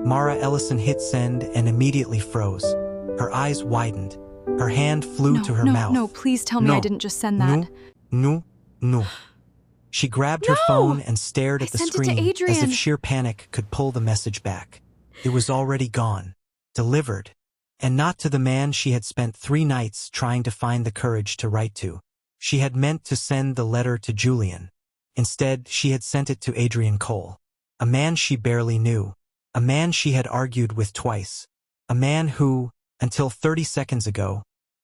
Mara Ellison hit send and immediately froze. Her eyes widened. Her hand flew to her mouth. No, please tell me I didn't just send that. No. She grabbed her phone and stared at the screen as if sheer panic could pull the message back. It was already gone. Delivered. And not to the man she had spent 3 nights trying to find the courage to write to. She had meant to send the letter to Julian. Instead, she had sent it to Adrian Cole. A man she barely knew. A man she had argued with twice. A man who, until 30 seconds ago,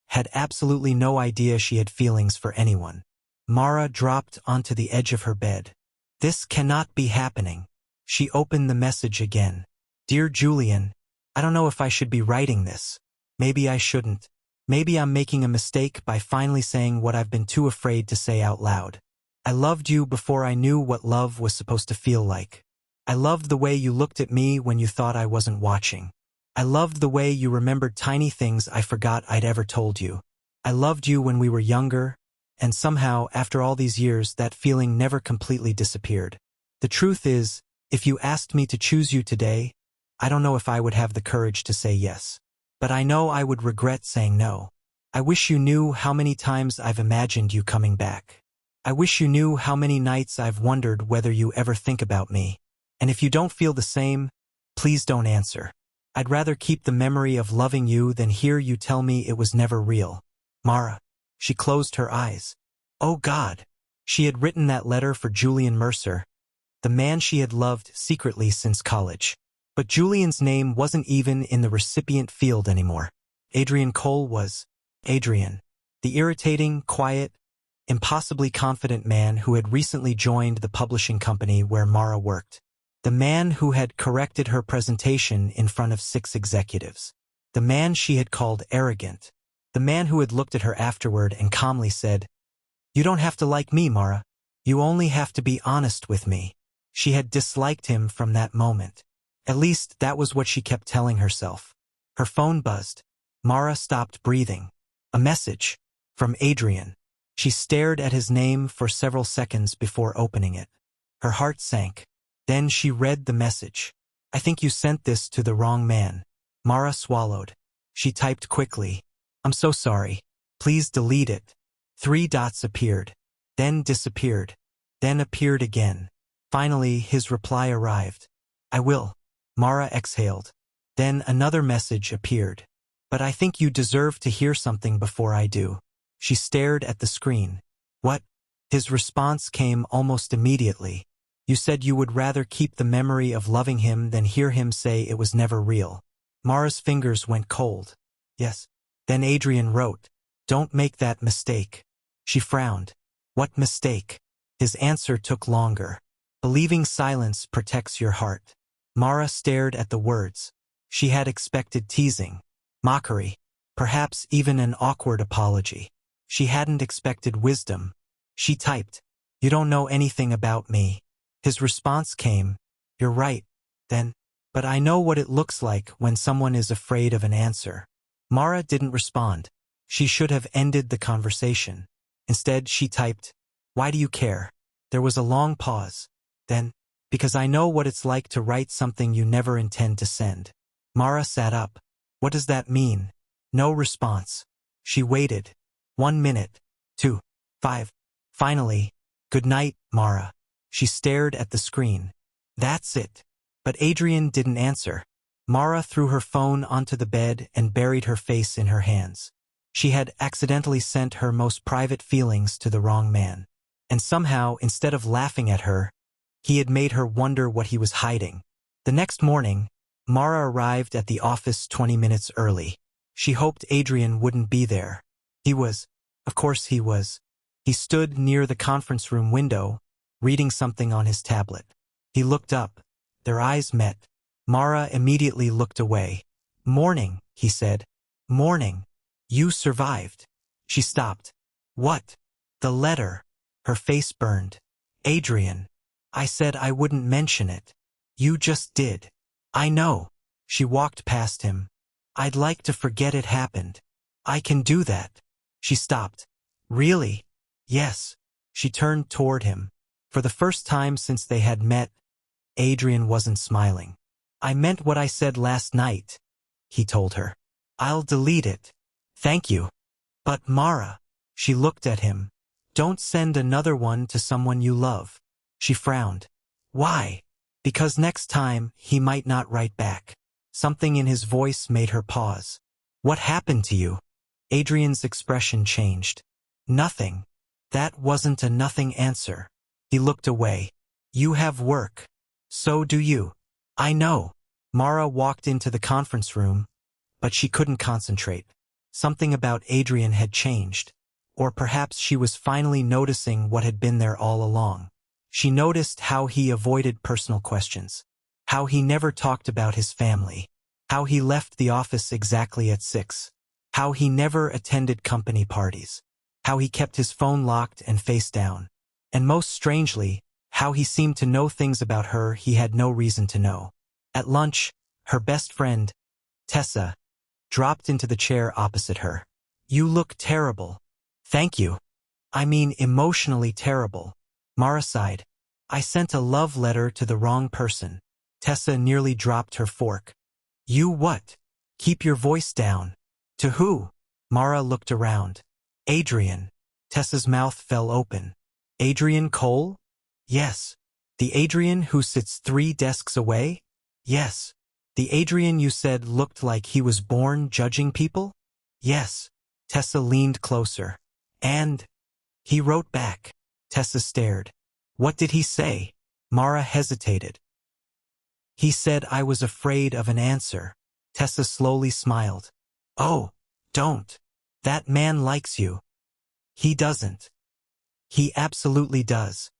had absolutely no idea she had feelings for anyone. Mara dropped onto the edge of her bed. This cannot be happening. She opened the message again. Dear Julian, I don't know if I should be writing this. Maybe I shouldn't. Maybe I'm making a mistake by finally saying what I've been too afraid to say out loud. I loved you before I knew what love was supposed to feel like. I loved the way you looked at me when you thought I wasn't watching. I loved the way you remembered tiny things I forgot I'd ever told you. I loved you when we were younger, and somehow, after all these years, that feeling never completely disappeared. The truth is, if you asked me to choose you today, I don't know if I would have the courage to say yes. But I know I would regret saying no. I wish you knew how many times I've imagined you coming back. I wish you knew how many nights I've wondered whether you ever think about me. And if you don't feel the same, please don't answer. I'd rather keep the memory of loving you than hear you tell me it was never real. Mara. She closed her eyes. Oh God. She had written that letter for Julian Mercer, the man she had loved secretly since college. But Julian's name wasn't even in the recipient field anymore. Adrian Cole was Adrian, the irritating, quiet, impossibly confident man who had recently joined the publishing company where Mara worked. The man who had corrected her presentation in front of 6 executives. The man she had called arrogant. The man who had looked at her afterward and calmly said, "You don't have to like me, Mara. You only have to be honest with me." She had disliked him from that moment. At least that was what she kept telling herself. Her phone buzzed. Mara stopped breathing. A message. From Adrian. She stared at his name for several seconds before opening it. Her heart sank. Then she read the message. "I think you sent this to the wrong man." Mara swallowed. She typed quickly. "I'm so sorry. Please delete it." 3 dots appeared. Then disappeared. Then appeared again. Finally, his reply arrived. "I will." Mara exhaled. Then another message appeared. "But I think you deserve to hear something before I do." She stared at the screen. "What?" His response came almost immediately. "You said you would rather keep the memory of loving him than hear him say it was never real." Mara's fingers went cold. "Yes." Then Adrian wrote, "Don't make that mistake." She frowned. "What mistake?" His answer took longer. "Believing silence protects your heart." Mara stared at the words. She had expected teasing, mockery, perhaps even an awkward apology. She hadn't expected wisdom. She typed, "You don't know anything about me." His response came, "You're right, then. But I know what it looks like when someone is afraid of an answer." Mara didn't respond. She should have ended the conversation. Instead, she typed, "Why do you care?" There was a long pause. Then, "Because I know what it's like to write something you never intend to send." Mara sat up. "What does that mean?" No response. She waited. 1 minute. 2. 5. Finally, "Good night, Mara." She stared at the screen. "That's it." But Adrian didn't answer. Mara threw her phone onto the bed and buried her face in her hands. She had accidentally sent her most private feelings to the wrong man. And somehow, instead of laughing at her, he had made her wonder what he was hiding. The next morning, Mara arrived at the office 20 minutes early. She hoped Adrian wouldn't be there. He was. Of course he was. He stood near the conference room window, reading something on his tablet. He looked up. Their eyes met. Mara immediately looked away. "Morning," he said. "Morning. You survived." She stopped. "What?" "The letter." Her face burned. "Adrian. I said I wouldn't mention it. You just did." "I know." She walked past him. "I'd like to forget it happened." "I can do that." She stopped. "Really?" "Yes." She turned toward him. For the first time since they had met, Adrian wasn't smiling. I meant what I said last night, he told her. I'll delete it. Thank you. But Mara, she looked at him. Don't send another one to someone you love. She frowned. Why? Because next time, he might not write back. Something in his voice made her pause. What happened to you? Adrian's expression changed. Nothing. That wasn't a nothing answer. He looked away. You have work. So do you. I know. Mara walked into the conference room, but she couldn't concentrate. Something about Adrian had changed. Or perhaps she was finally noticing what had been there all along. She noticed how he avoided personal questions, how he never talked about his family, how he left the office exactly at 6, how he never attended company parties, how he kept his phone locked and face down, and most strangely, how he seemed to know things about her he had no reason to know. At lunch, her best friend, Tessa, dropped into the chair opposite her. You look terrible. Thank you. I mean emotionally terrible. Mara sighed. I sent a love letter to the wrong person. Tessa nearly dropped her fork. You what? Keep your voice down. To who? Mara looked around. Adrian. Tessa's mouth fell open. Adrian Cole? Yes. The Adrian who sits 3 desks away? Yes. The Adrian you said looked like he was born judging people? Yes. Tessa leaned closer. And? He wrote back. Tessa stared. What did he say? Mara hesitated. He said I was afraid of an answer. Tessa slowly smiled. Oh, don't. That man likes you. He doesn't. He absolutely does.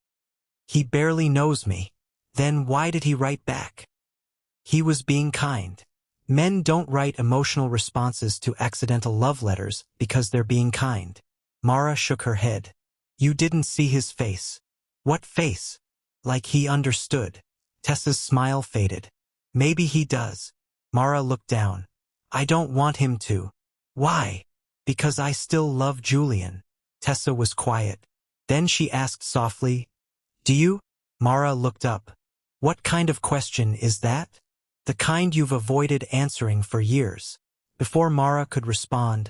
He barely knows me. Then why did he write back? He was being kind. Men don't write emotional responses to accidental love letters because they're being kind. Mara shook her head. You didn't see his face. What face? Like he understood. Tessa's smile faded. Maybe he does. Mara looked down. I don't want him to. Why? Because I still love Julian. Tessa was quiet. Then she asked softly, Do you? Mara looked up. What kind of question is that? The kind you've avoided answering for years. Before Mara could respond,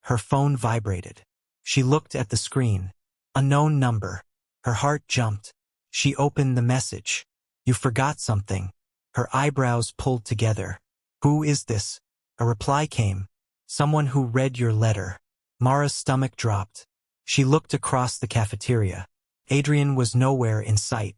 her phone vibrated. She looked at the screen. Unknown number. Her heart jumped. She opened the message. You forgot something. Her eyebrows pulled together. Who is this? A reply came. Someone who read your letter. Mara's stomach dropped. She looked across the cafeteria. Adrian was nowhere in sight.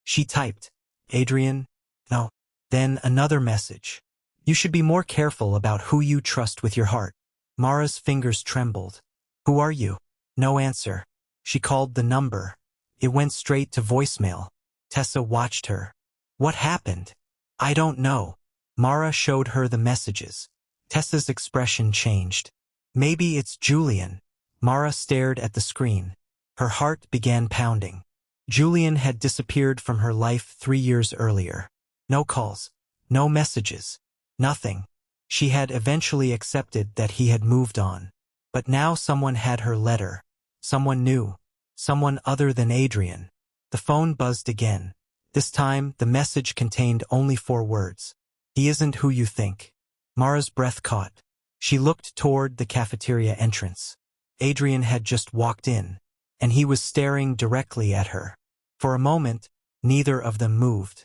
She typed, Adrian? No. Then another message. You should be more careful about who you trust with your heart. Mara's fingers trembled. Who are you? No answer. She called the number. It went straight to voicemail. Tessa watched her. What happened? I don't know. Mara showed her the messages. Tessa's expression changed. Maybe it's Julian. Mara stared at the screen. Her heart began pounding. Julian had disappeared from her life 3 years earlier. No calls. No messages. Nothing. She had eventually accepted that he had moved on. But now someone had her letter. Someone new. Someone other than Adrian. The phone buzzed again. This time, the message contained only 4 words. He isn't who you think. Mara's breath caught. She looked toward the cafeteria entrance. Adrian had just walked in, and he was staring directly at her. For a moment, neither of them moved.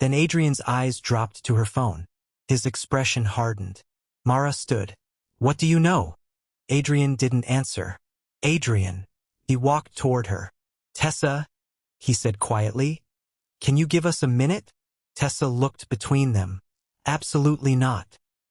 Then Adrian's eyes dropped to her phone. His expression hardened. Mara stood. What do you know? Adrian didn't answer. Adrian. He walked toward her. Tessa, he said quietly. Can you give us a minute? Tessa looked between them. Absolutely not.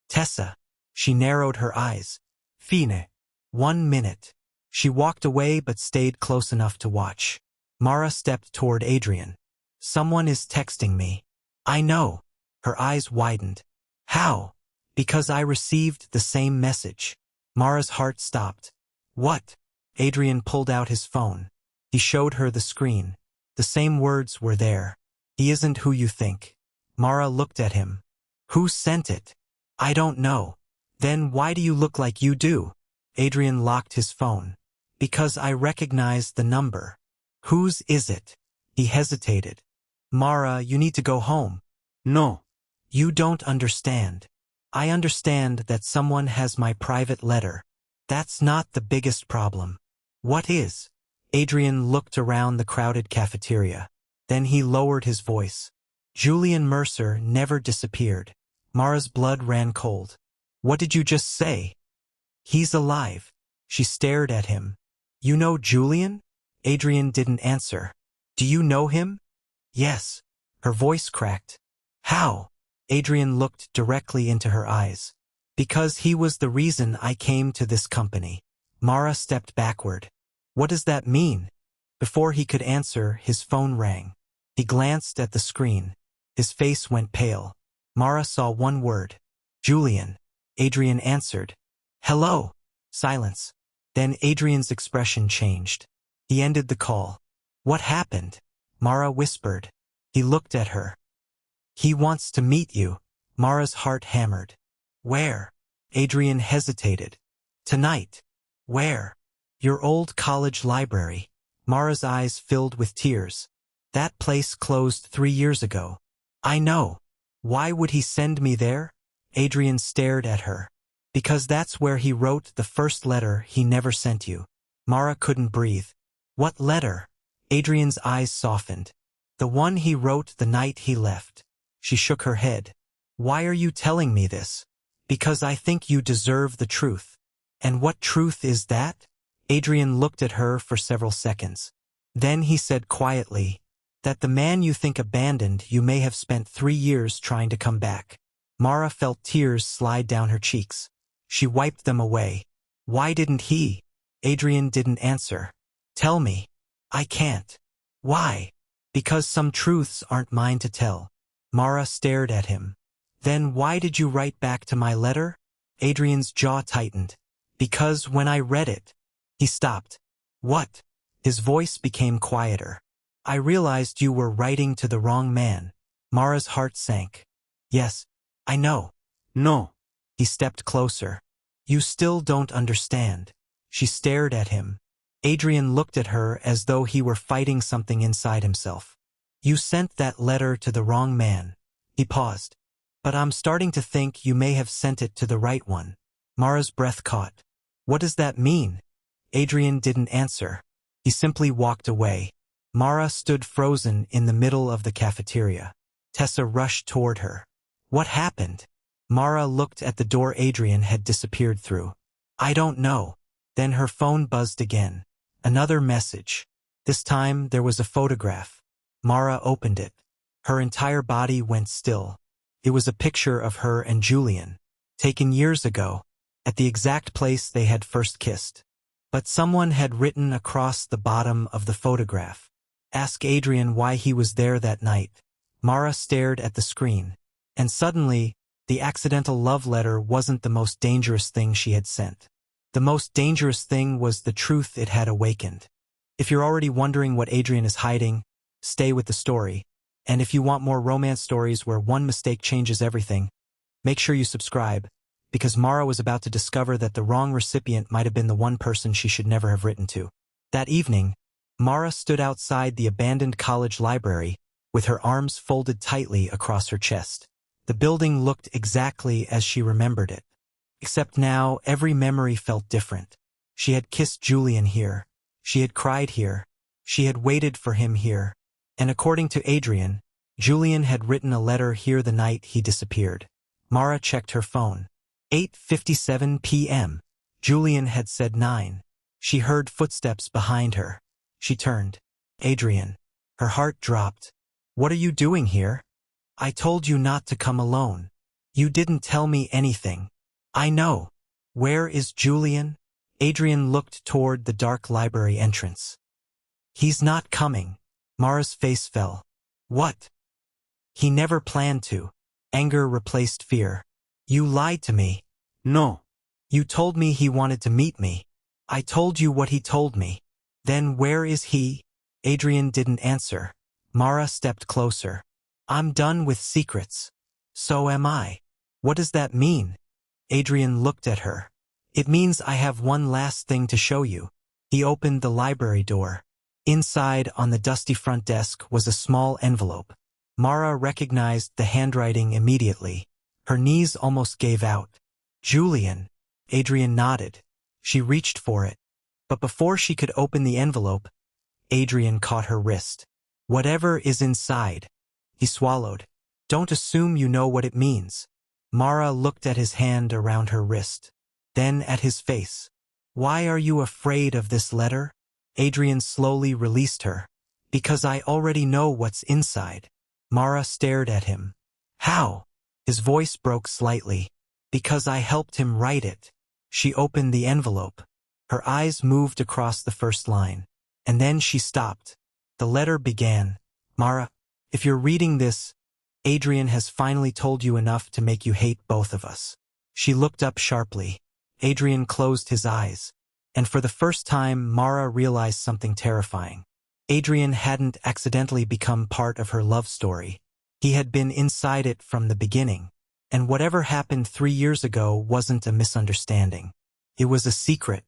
Tessa. She narrowed her eyes. Fine. 1 minute. She walked away but stayed close enough to watch. Mara stepped toward Adrian. Someone is texting me. I know. Her eyes widened. How? Because I received the same message. Mara's heart stopped. What? Adrian pulled out his phone. He showed her the screen. The same words were there. He isn't who you think. Mara looked at him. Who sent it? I don't know. Then why do you look like you do? Adrian locked his phone. Because I recognized the number. Whose is it? He hesitated. Mara, you need to go home. No. You don't understand. I understand that someone has my private letter. That's not the biggest problem. What is? Adrian looked around the crowded cafeteria. Then he lowered his voice. Julian Mercer never disappeared. Mara's blood ran cold. What did you just say? He's alive. She stared at him. You know Julian? Adrian didn't answer. Do you know him? Yes. Her voice cracked. How? Adrian looked directly into her eyes. Because he was the reason I came to this company. Mara stepped backward. What does that mean? Before he could answer, his phone rang. He glanced at the screen. His face went pale. Mara saw one word. Julian. Adrian answered. Hello. Silence. Then Adrian's expression changed. He ended the call. What happened? Mara whispered. He looked at her. He wants to meet you. Mara's heart hammered. Where? Adrian hesitated. Tonight. Where? Your old college library. Mara's eyes filled with tears. That place closed 3 years ago. I know. Why would he send me there? Adrian stared at her. Because that's where he wrote the first letter he never sent you. Mara couldn't breathe. What letter? Adrian's eyes softened. The one he wrote the night he left. She shook her head. Why are you telling me this? Because I think you deserve the truth. And what truth is that? Adrian looked at her for several seconds. Then he said quietly, that the man you think abandoned you may have spent 3 years trying to come back. Mara felt tears slide down her cheeks. She wiped them away. Why didn't he? Adrian didn't answer. Tell me. I can't. Why? Because some truths aren't mine to tell. Mara stared at him. Then why did you write back to my letter? Adrian's jaw tightened. Because when I read it. He stopped. What? His voice became quieter. I realized you were writing to the wrong man. Mara's heart sank. Yes, I know. No. He stepped closer. You still don't understand. She stared at him. Adrian looked at her as though he were fighting something inside himself. You sent that letter to the wrong man. He paused. But I'm starting to think you may have sent it to the right one. Mara's breath caught. What does that mean? Adrian didn't answer. He simply walked away. Mara stood frozen in the middle of the cafeteria. Tessa rushed toward her. What happened? Mara looked at the door Adrian had disappeared through. I don't know. Then her phone buzzed again. Another message. This time there was a photograph. Mara opened it. Her entire body went still. It was a picture of her and Julian, taken years ago, at the exact place they had first kissed. But someone had written across the bottom of the photograph. Ask Adrian why he was there that night. Mara stared at the screen. And suddenly, the accidental love letter wasn't the most dangerous thing she had sent. The most dangerous thing was the truth it had awakened. If you're already wondering what Adrian is hiding, stay with the story. And if you want more romance stories where one mistake changes everything, make sure you subscribe, because Mara was about to discover that the wrong recipient might have been the one person she should never have written to. That evening, Mara stood outside the abandoned college library with her arms folded tightly across her chest. The building looked exactly as she remembered it. Except now, every memory felt different. She had kissed Julian here. She had cried here. She had waited for him here. And according to Adrian, Julian had written a letter here the night he disappeared. Mara checked her phone. 8:57 p.m. Julian had said 9. She heard footsteps behind her. She turned. Adrian. Her heart dropped. What are you doing here? I told you not to come alone. You didn't tell me anything. I know. Where is Julian? Adrian looked toward the dark library entrance. He's not coming. Mara's face fell. What? He never planned to. Anger replaced fear. You lied to me. No. You told me he wanted to meet me. I told you what he told me. Then where is he? Adrian didn't answer. Mara stepped closer. I'm done with secrets. So am I. What does that mean? Adrian looked at her. It means I have one last thing to show you. He opened the library door. Inside, on the dusty front desk, was a small envelope. Mara recognized the handwriting immediately. Her knees almost gave out. Julian. Adrian nodded. She reached for it. But before she could open the envelope, Adrian caught her wrist. Whatever is inside. He swallowed. Don't assume you know what it means. Mara looked at his hand around her wrist. Then at his face. Why are you afraid of this letter? Adrian slowly released her. Because I already know what's inside. Mara stared at him. How? His voice broke slightly. Because I helped him write it. She opened the envelope. Her eyes moved across the first line. And then she stopped. The letter began. Mara, if you're reading this, Adrian has finally told you enough to make you hate both of us. She looked up sharply. Adrian closed his eyes. And for the first time, Mara realized something terrifying. Adrian hadn't accidentally become part of her love story. He had been inside it from the beginning. And whatever happened 3 years ago wasn't a misunderstanding. It was a secret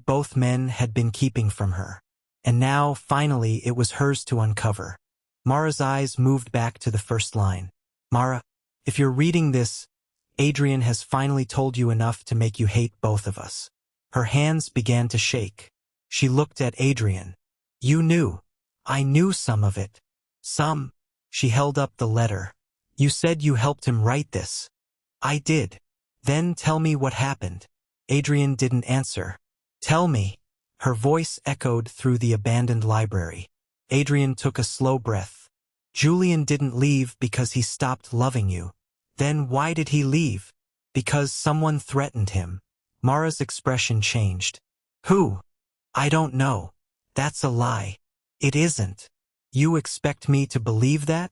both men had been keeping from her. And now, finally, it was hers to uncover. Mara's eyes moved back to the first line. Mara, if you're reading this, Adrian has finally told you enough to make you hate both of us. Her hands began to shake. She looked at Adrian. You knew. I knew some of it. Some. She held up the letter. You said you helped him write this. I did. Then tell me what happened. Adrian didn't answer. Tell me. Her voice echoed through the abandoned library. Adrian took a slow breath. Julian didn't leave because he stopped loving you. Then why did he leave? Because someone threatened him. Mara's expression changed. Who? I don't know. That's a lie. It isn't. You expect me to believe that?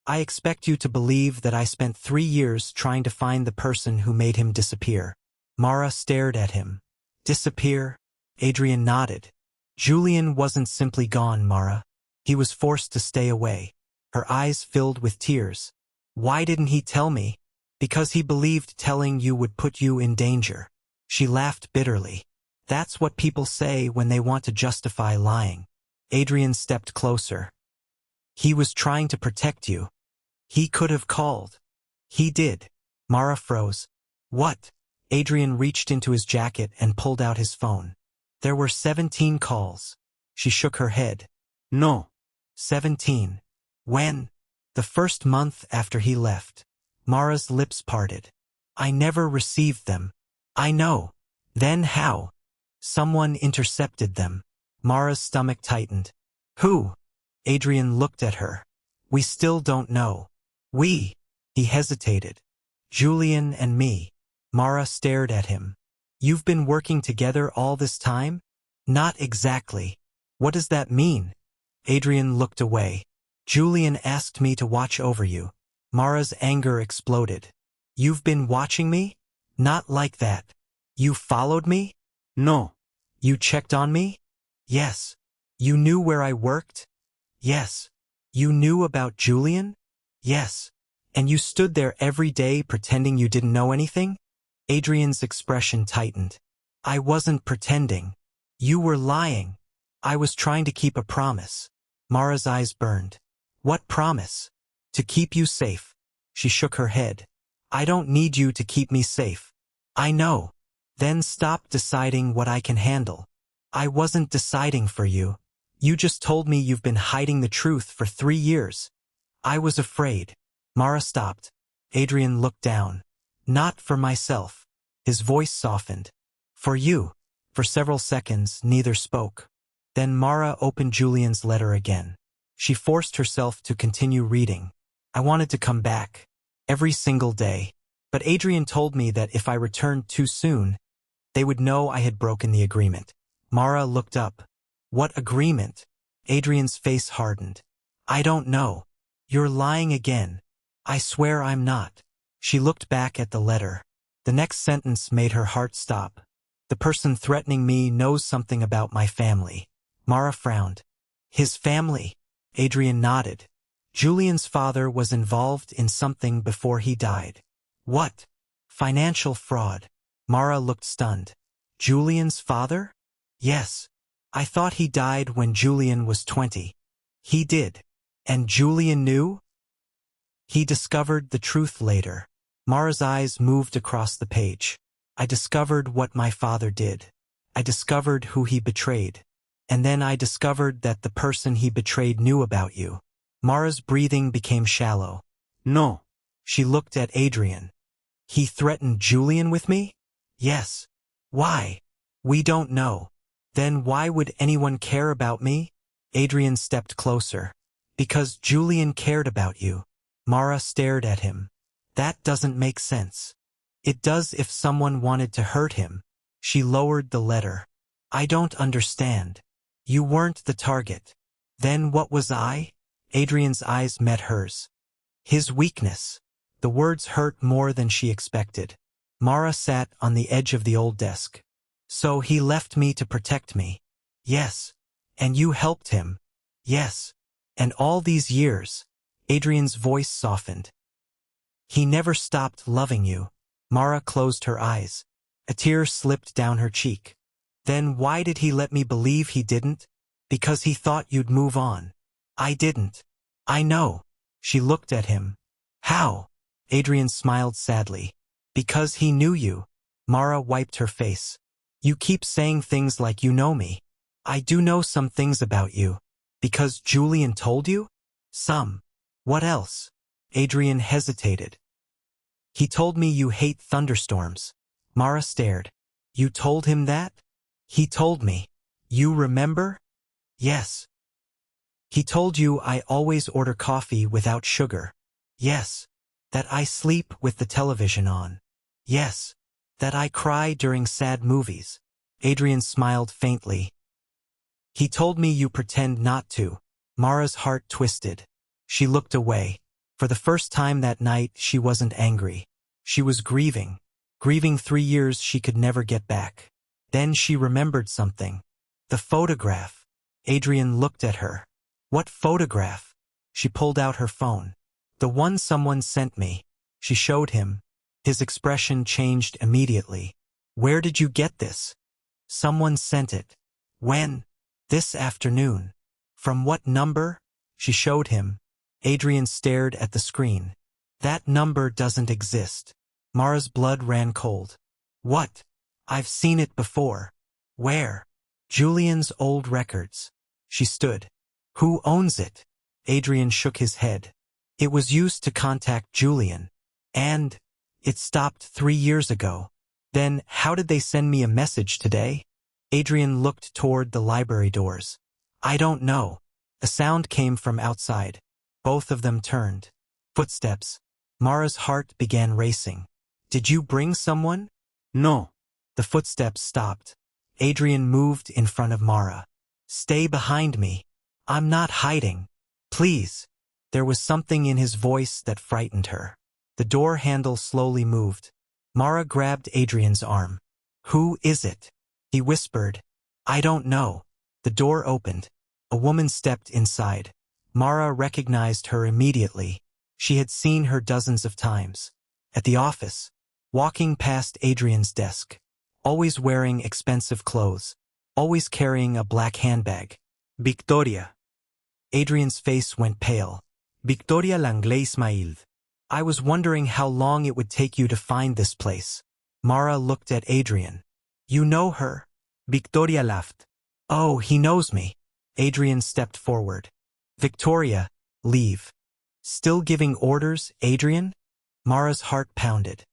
I expect you to believe that I spent 3 years trying to find the person who made him disappear. Mara stared at him. Disappear? Adrian nodded. Julian wasn't simply gone, Mara. He was forced to stay away. Her eyes filled with tears. Why didn't he tell me? Because he believed telling you would put you in danger. She laughed bitterly. That's what people say when they want to justify lying. Adrian stepped closer. He was trying to protect you. He could have called. He did. Mara froze. What? Adrian reached into his jacket and pulled out his phone. There were 17 calls. She shook her head. No. 17. When? The first month after he left. Mara's lips parted. I never received them. I know. Then how? Someone intercepted them. Mara's stomach tightened. Who? Adrian looked at her. We still don't know. We. He hesitated. Julian and me. Mara stared at him. You've been working together all this time? Not exactly. What does that mean? Adrian looked away. Julian asked me to watch over you. Mara's anger exploded. You've been watching me? Not like that. You followed me? No. You checked on me? Yes. You knew where I worked? Yes. You knew about Julian? Yes. And you stood there every day pretending you didn't know anything? Adrian's expression tightened. I wasn't pretending. You were lying. I was trying to keep a promise. Mara's eyes burned. What promise? To keep you safe. She shook her head. I don't need you to keep me safe. I know. Then stop deciding what I can handle. I wasn't deciding for you. You just told me you've been hiding the truth for 3 years. I was afraid. Mara stopped. Adrian looked down. Not for myself. His voice softened. For you. For several seconds, neither spoke. Then Mara opened Julian's letter again. She forced herself to continue reading. I wanted to come back. Every single day. But Adrian told me that if I returned too soon, they would know I had broken the agreement. Mara looked up. What agreement? Adrian's face hardened. I don't know. You're lying again. I swear I'm not. She looked back at the letter. The next sentence made her heart stop. The person threatening me knows something about my family. Mara frowned. His family? Adrian nodded. Julian's father was involved in something before he died. What? Financial fraud. Mara looked stunned. Julian's father? Yes. I thought he died when Julian was 20. He did. And Julian knew? He discovered the truth later. Mara's eyes moved across the page. I discovered what my father did. I discovered who he betrayed. And then I discovered that the person he betrayed knew about you. Mara's breathing became shallow. No. She looked at Adrian. He threatened Julian with me? Yes. Why? We don't know. Then why would anyone care about me? Adrian stepped closer. Because Julian cared about you. Mara stared at him. That doesn't make sense. It does if someone wanted to hurt him. She lowered the letter. I don't understand. You weren't the target. Then what was I? Adrian's eyes met hers. His weakness. The words hurt more than she expected. Mara sat on the edge of the old desk. So he left me to protect me. Yes. And you helped him. Yes. And all these years. Adrian's voice softened. He never stopped loving you. Mara closed her eyes. A tear slipped down her cheek. Then why did he let me believe he didn't? Because he thought you'd move on. I didn't. I know. She looked at him. How? Adrian smiled sadly. Because he knew you. Mara wiped her face. You keep saying things like you know me. I do know some things about you. Because Julian told you? Some. What else? Adrian hesitated. He told me you hate thunderstorms. Mara stared. You told him that? He told me. You remember? Yes. He told you I always order coffee without sugar. Yes. That I sleep with the television on. Yes. That I cry during sad movies. Adrian smiled faintly. He told me you pretend not to. Mara's heart twisted. She looked away. For the first time that night, she wasn't angry. She was grieving. Grieving 3 years she could never get back. Then she remembered something. The photograph. Adrian looked at her. What photograph? She pulled out her phone. The one someone sent me. She showed him. His expression changed immediately. Where did you get this? Someone sent it. When? This afternoon. From what number? She showed him. Adrian stared at the screen. That number doesn't exist. Mara's blood ran cold. What? I've seen it before. Where? Julian's old records. She stood. Who owns it? Adrian shook his head. It was used to contact Julian. And it stopped 3 years ago. Then how did they send me a message today? Adrian looked toward the library doors. I don't know. A sound came from outside. Both of them turned. Footsteps. Mara's heart began racing. Did you bring someone? No. The footsteps stopped. Adrian moved in front of Mara. Stay behind me. I'm not hiding. Please. There was something in his voice that frightened her. The door handle slowly moved. Mara grabbed Adrian's arm. Who is it? He whispered. I don't know. The door opened. A woman stepped inside. Mara recognized her immediately. She had seen her dozens of times. At the office. Walking past Adrian's desk. Always wearing expensive clothes. Always carrying a black handbag. Victoria. Adrian's face went pale. Victoria Langlais Ismail. I was wondering how long it would take you to find this place. Mara looked at Adrian. You know her? Victoria laughed. Oh, he knows me. Adrian stepped forward. Victoria, leave. Still giving orders, Adrian? Mara's heart pounded.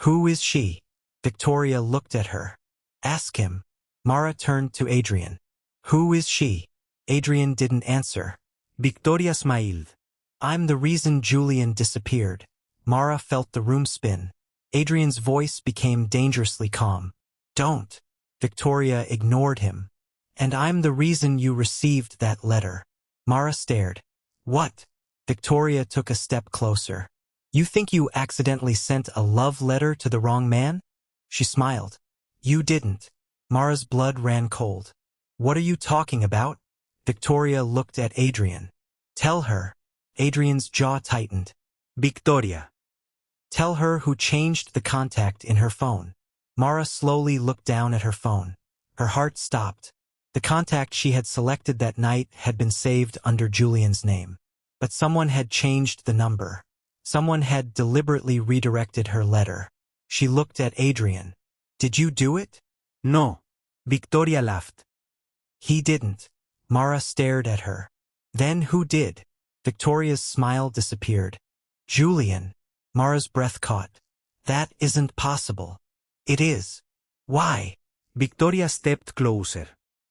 Who is she? Victoria looked at her. Ask him. Mara turned to Adrian. Who is she? Adrian didn't answer. Victoria smiled. I'm the reason Julian disappeared. Mara felt the room spin. Adrian's voice became dangerously calm. Don't. Victoria ignored him. And I'm the reason you received that letter. Mara stared. What? Victoria took a step closer. You think you accidentally sent a love letter to the wrong man? She smiled. You didn't. Mara's blood ran cold. What are you talking about? Victoria looked at Adrian. Tell her. Adrian's jaw tightened. Victoria. Tell her who changed the contact in her phone. Mara slowly looked down at her phone. Her heart stopped. The contact she had selected that night had been saved under Julian's name. But someone had changed the number. Someone had deliberately redirected her letter. She looked at Adrian. Did you do it? No. Victoria laughed. He didn't. Mara stared at her. Then who did? Victoria's smile disappeared. Julian. Mara's breath caught. That isn't possible. It is. Why? Victoria stepped closer.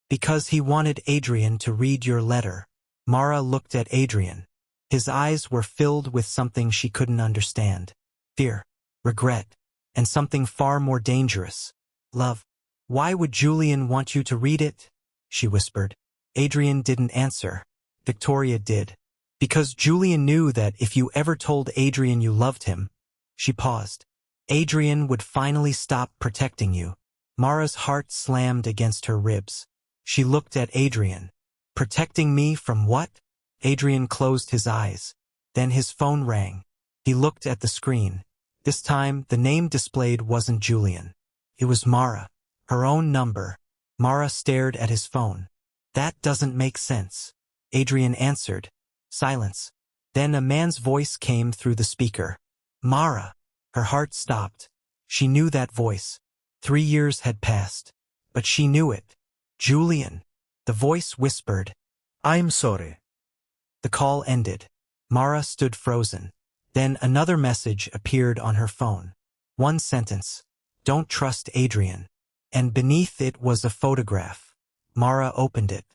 Because he wanted Adrian to read your letter. Mara looked at Adrian. His eyes were filled with something she couldn't understand. Fear, regret, and something far more dangerous. Love. Why would Julian want you to read it? She whispered. Adrian didn't answer. Victoria did. Because Julian knew that if you ever told Adrian you loved him, she paused. Adrian would finally stop protecting you. Mara's heart slammed against her ribs. She looked at Adrian. Protecting me from what? Adrian closed his eyes. Then his phone rang. He looked at the screen. This time, the name displayed wasn't Julian. It was Mara. Her own number. Mara stared at his phone. That doesn't make sense. Adrian answered. Silence. Then a man's voice came through the speaker. Mara. Her heart stopped. She knew that voice. 3 years had passed. But she knew it. Julian. The voice whispered. I'm sorry. The call ended. Mara stood frozen. Then another message appeared on her phone. One sentence. Don't trust Adrian. And beneath it was a photograph. Mara opened it.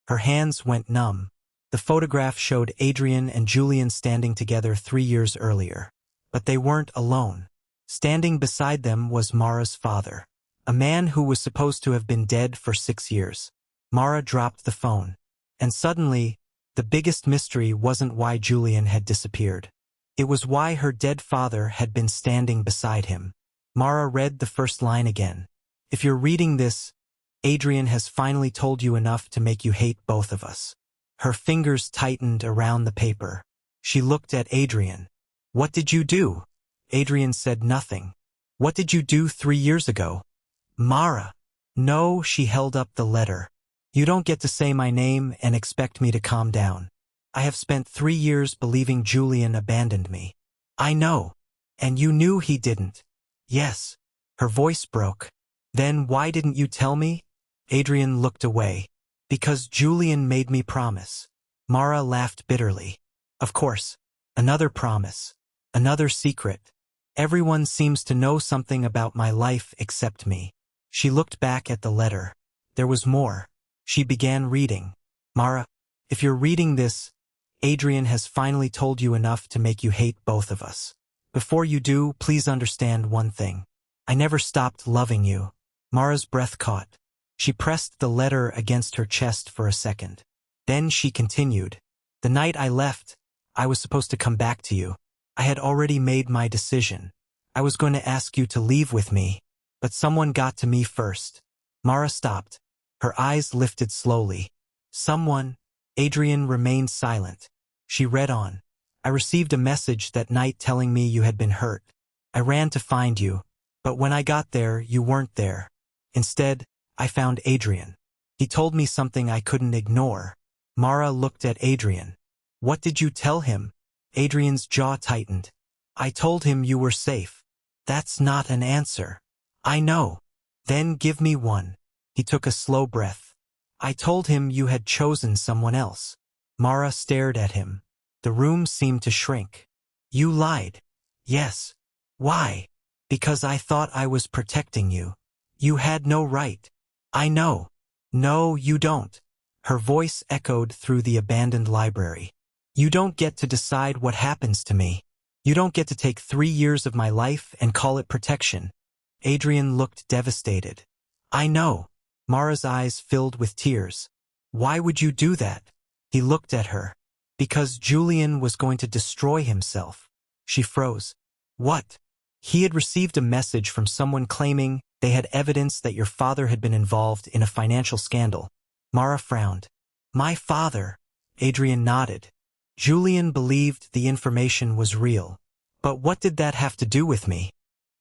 Her hands went numb. The photograph showed Adrian and Julian standing together 3 years earlier. But they weren't alone. Standing beside them was Mara's father, a man who was supposed to have been dead for 6 years. Mara dropped the phone. And suddenly, the biggest mystery wasn't why Julian had disappeared. It was why her dead father had been standing beside him. Mara read the first line again. If you're reading this, Adrian has finally told you enough to make you hate both of us. Her fingers tightened around the paper. She looked at Adrian. What did you do? Adrian said nothing. What did you do 3 years ago? Mara. No, she held up the letter. You don't get to say my name and expect me to calm down. I have spent 3 years believing Julian abandoned me. I know. And you knew he didn't. Yes. Her voice broke. Then why didn't you tell me? Adrian looked away. Because Julian made me promise. Mara laughed bitterly. Of course. Another promise. Another secret. Everyone seems to know something about my life except me. She looked back at the letter. There was more. She began reading. Mara, if you're reading this, Adrian has finally told you enough to make you hate both of us. Before you do, please understand one thing. I never stopped loving you. Mara's breath caught. She pressed the letter against her chest for a second. Then she continued. The night I left, I was supposed to come back to you. I had already made my decision. I was going to ask you to leave with me, but someone got to me first. Mara stopped. Her eyes lifted slowly. Someone. Adrian remained silent. She read on. I received a message that night telling me you had been hurt. I ran to find you, but when I got there, you weren't there. Instead, I found Adrian. He told me something I couldn't ignore. Mara looked at Adrian. What did you tell him? Adrian's jaw tightened. I told him you were safe. That's not an answer. I know. Then give me one. He took a slow breath. I told him you had chosen someone else. Mara stared at him. The room seemed to shrink. You lied. Yes. Why? Because I thought I was protecting you. You had no right. I know. No, you don't. Her voice echoed through the abandoned library. You don't get to decide what happens to me. You don't get to take 3 years of my life and call it protection. Adrian looked devastated. I know. Mara's eyes filled with tears. Why would you do that? He looked at her. Because Julian was going to destroy himself. She froze. What? He had received a message from someone claiming they had evidence that your father had been involved in a financial scandal. Mara frowned. My father. Adrian nodded. Julian believed the information was real. But what did that have to do with me?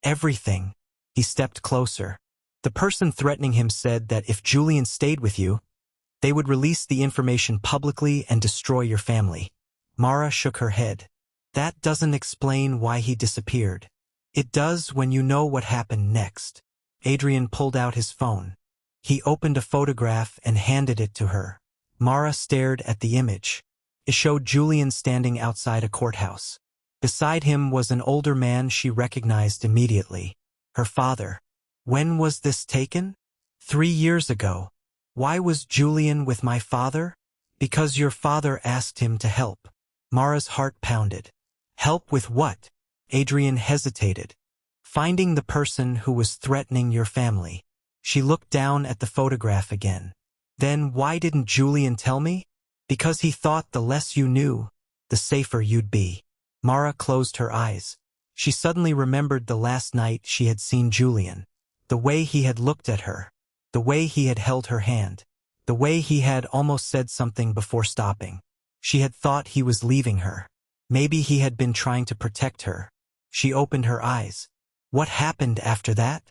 Everything. He stepped closer. The person threatening him said that if Julian stayed with you, they would release the information publicly and destroy your family. Mara shook her head. That doesn't explain why he disappeared. It does when you know what happened next. Adrian pulled out his phone. He opened a photograph and handed it to her. Mara stared at the image. It showed Julian standing outside a courthouse. Beside him was an older man she recognized immediately. Her father. When was this taken? 3 years ago. Why was Julian with my father? Because your father asked him to help. Mara's heart pounded. Help with what? Adrian hesitated. Finding the person who was threatening your family. She looked down at the photograph again. Then why didn't Julian tell me? Because he thought the less you knew, the safer you'd be. Mara closed her eyes. She suddenly remembered the last night she had seen Julian. The way he had looked at her. The way he had held her hand. The way he had almost said something before stopping. She had thought he was leaving her. Maybe he had been trying to protect her. She opened her eyes. What happened after that?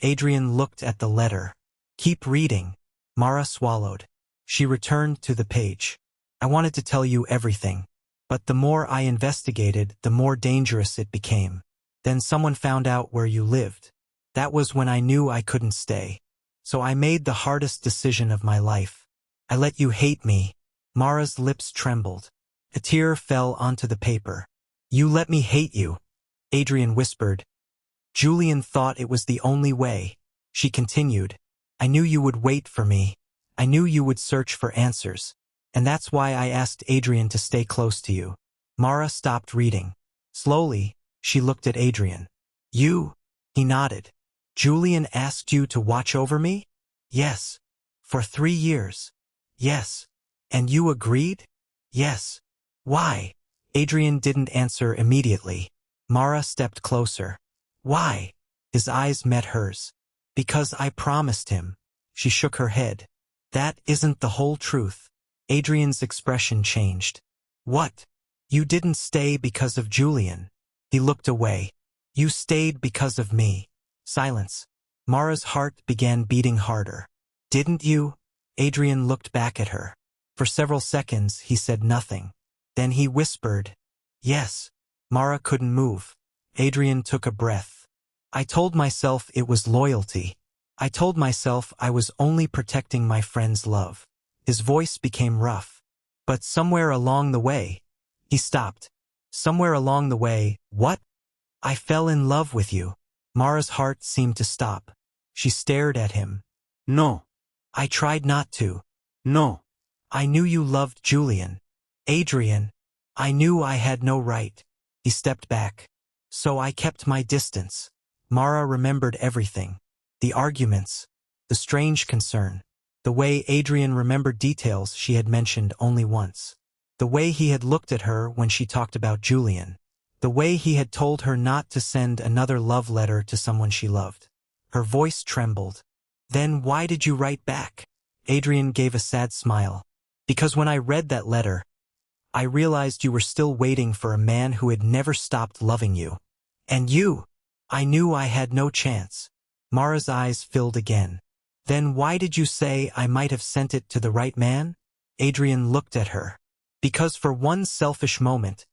Adrian looked at the letter. Keep reading. Mara swallowed. She returned to the page. I wanted to tell you everything. But the more I investigated, the more dangerous it became. Then someone found out where you lived. That was when I knew I couldn't stay. So I made the hardest decision of my life. I let you hate me. Mara's lips trembled. A tear fell onto the paper. You let me hate you. Adrian whispered. Julian thought it was the only way. She continued. I knew you would wait for me. I knew you would search for answers. And that's why I asked Adrian to stay close to you. Mara stopped reading. Slowly, she looked at Adrian. You? He nodded. Julian asked you to watch over me? Yes. For 3 years. Yes. And you agreed? Yes. Why? Adrian didn't answer immediately. Mara stepped closer. Why? His eyes met hers. Because I promised him. She shook her head. That isn't the whole truth. Adrian's expression changed. What? You didn't stay because of Julian. He looked away. You stayed because of me. Silence. Mara's heart began beating harder. Didn't you? Adrian looked back at her. For several seconds he said nothing. Then he whispered, yes. Mara couldn't move. Adrian took a breath. I told myself it was loyalty. I told myself I was only protecting my friend's love. His voice became rough. But somewhere along the way, he stopped. Somewhere along the way, what? I fell in love with you. Mara's heart seemed to stop. She stared at him. No. I tried not to. No. I knew you loved Julian. Adrian. I knew I had no right. He stepped back. So I kept my distance. Mara remembered everything. The arguments. The strange concern. The way Adrian remembered details she had mentioned only once. The way he had looked at her when she talked about Julian. The way he had told her not to send another love letter to someone she loved. Her voice trembled. Then why did you write back? Adrian gave a sad smile. Because when I read that letter, I realized you were still waiting for a man who had never stopped loving you. And you? I knew I had no chance. Mara's eyes filled again. Then why did you say I might have sent it to the right man? Adrian looked at her. Because for one selfish moment,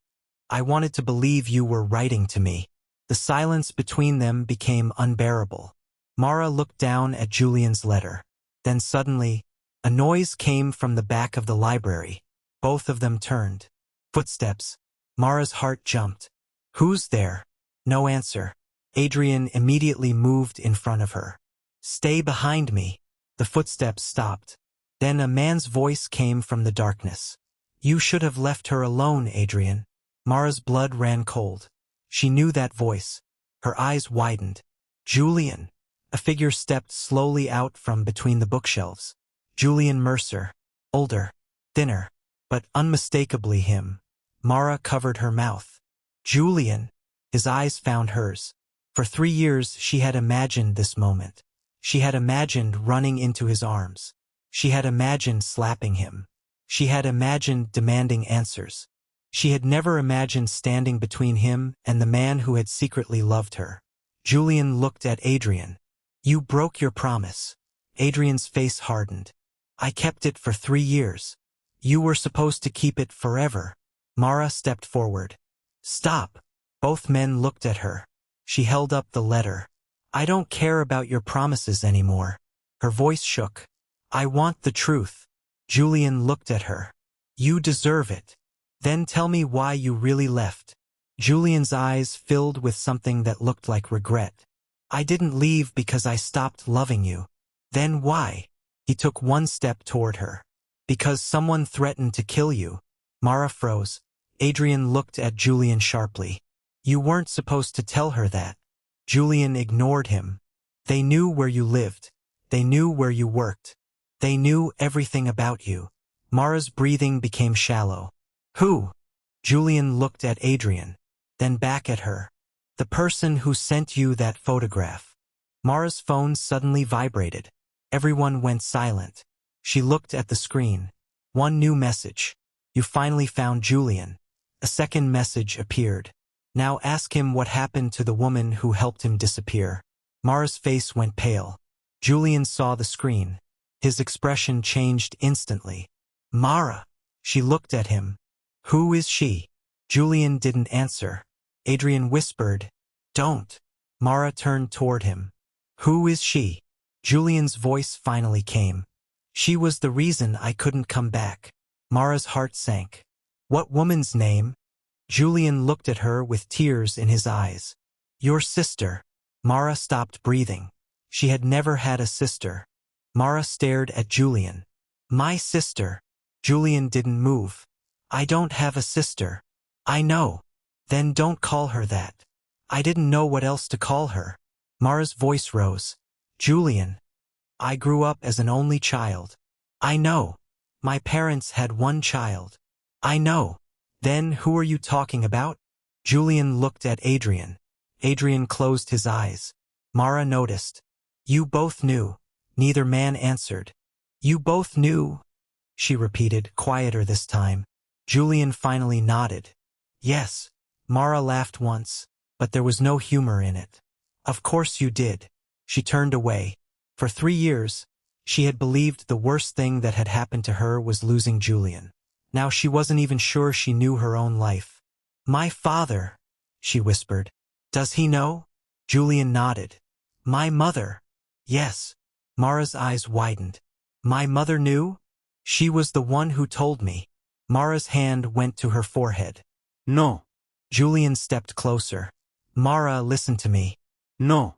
I wanted to believe you were writing to me. The silence between them became unbearable. Mara looked down at Julian's letter. Then suddenly, a noise came from the back of the library. Both of them turned. Footsteps. Mara's heart jumped. Who's there? No answer. Adrian immediately moved in front of her. Stay behind me. The footsteps stopped. Then a man's voice came from the darkness. You should have left her alone, Adrian. Mara's blood ran cold. She knew that voice. Her eyes widened. Julian. A figure stepped slowly out from between the bookshelves. Julian Mercer. Older. Thinner. But unmistakably him. Mara covered her mouth. Julian. His eyes found hers. For 3 years she had imagined this moment. She had imagined running into his arms. She had imagined slapping him. She had imagined demanding answers. She had never imagined standing between him and the man who had secretly loved her. Julian looked at Adrian. You broke your promise. Adrian's face hardened. I kept it for 3 years. You were supposed to keep it forever. Mara stepped forward. Stop. Both men looked at her. She held up the letter. I don't care about your promises anymore. Her voice shook. I want the truth. Julian looked at her. You deserve it. Then tell me why you really left. Julian's eyes filled with something that looked like regret. I didn't leave because I stopped loving you. Then why? He took one step toward her. Because someone threatened to kill you. Mara froze. Adrian looked at Julian sharply. You weren't supposed to tell her that. Julian ignored him. They knew where you lived. They knew where you worked. They knew everything about you. Mara's breathing became shallow. Who? Julian looked at Adrian, then back at her. The person who sent you that photograph. Mara's phone suddenly vibrated. Everyone went silent. She looked at the screen. One new message. You finally found Julian. A second message appeared. Now ask him what happened to the woman who helped him disappear. Mara's face went pale. Julian saw the screen. His expression changed instantly. Mara. She looked at him. Who is she? Julian didn't answer. Adrian whispered, Don't. Mara turned toward him. Who is she? Julian's voice finally came. She was the reason I couldn't come back. Mara's heart sank. What woman's name? Julian looked at her with tears in his eyes. Your sister. Mara stopped breathing. She had never had a sister. Mara stared at Julian. My sister. Julian didn't move. I don't have a sister. I know. Then don't call her that. I didn't know what else to call her. Mara's voice rose. Julian. I grew up as an only child. I know. My parents had one child. I know. Then who are you talking about? Julian looked at Adrian. Adrian closed his eyes. Mara noticed. You both knew. Neither man answered. You both knew, she repeated, quieter this time. Julian finally nodded. Yes. Mara laughed once, but there was no humor in it. Of course you did. She turned away. For 3 years, she had believed the worst thing that had happened to her was losing Julian. Now she wasn't even sure she knew her own life. My father, she whispered. Does he know? Julian nodded. My mother. Yes. Mara's eyes widened. My mother knew? She was the one who told me. Mara's hand went to her forehead. No. Julian stepped closer. Mara, listen to me. No.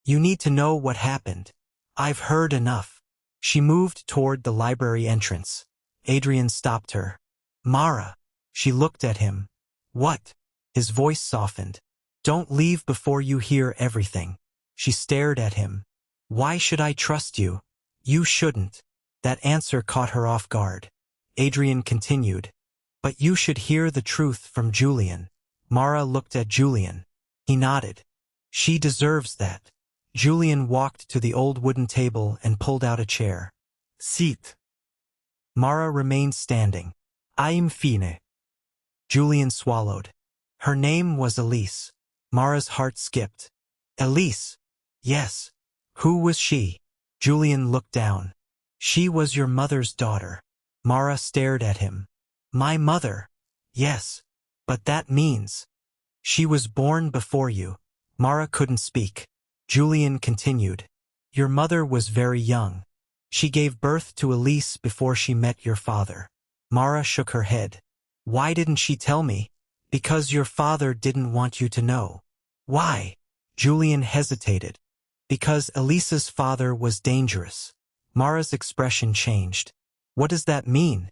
You need to know what happened. I've heard enough. She moved toward the library entrance. Adrian stopped her. Mara. She looked at him. What? His voice softened. Don't leave before you hear everything. She stared at him. Why should I trust you? You shouldn't. That answer caught her off guard. Adrian continued. But you should hear the truth from Julian. Mara looked at Julian. He nodded. She deserves that. Julian walked to the old wooden table and pulled out a chair. Sit. Mara remained standing. I'm fine. Julian swallowed. Her name was Elise. Mara's heart skipped. Elise. Yes. Who was she? Julian looked down. She was your mother's daughter. Mara stared at him. My mother. Yes. But that means. She was born before you. Mara couldn't speak. Julian continued. Your mother was very young. She gave birth to Elise before she met your father. Mara shook her head. Why didn't she tell me? Because your father didn't want you to know. Why? Julian hesitated. Because Elise's father was dangerous. Mara's expression changed. What does that mean?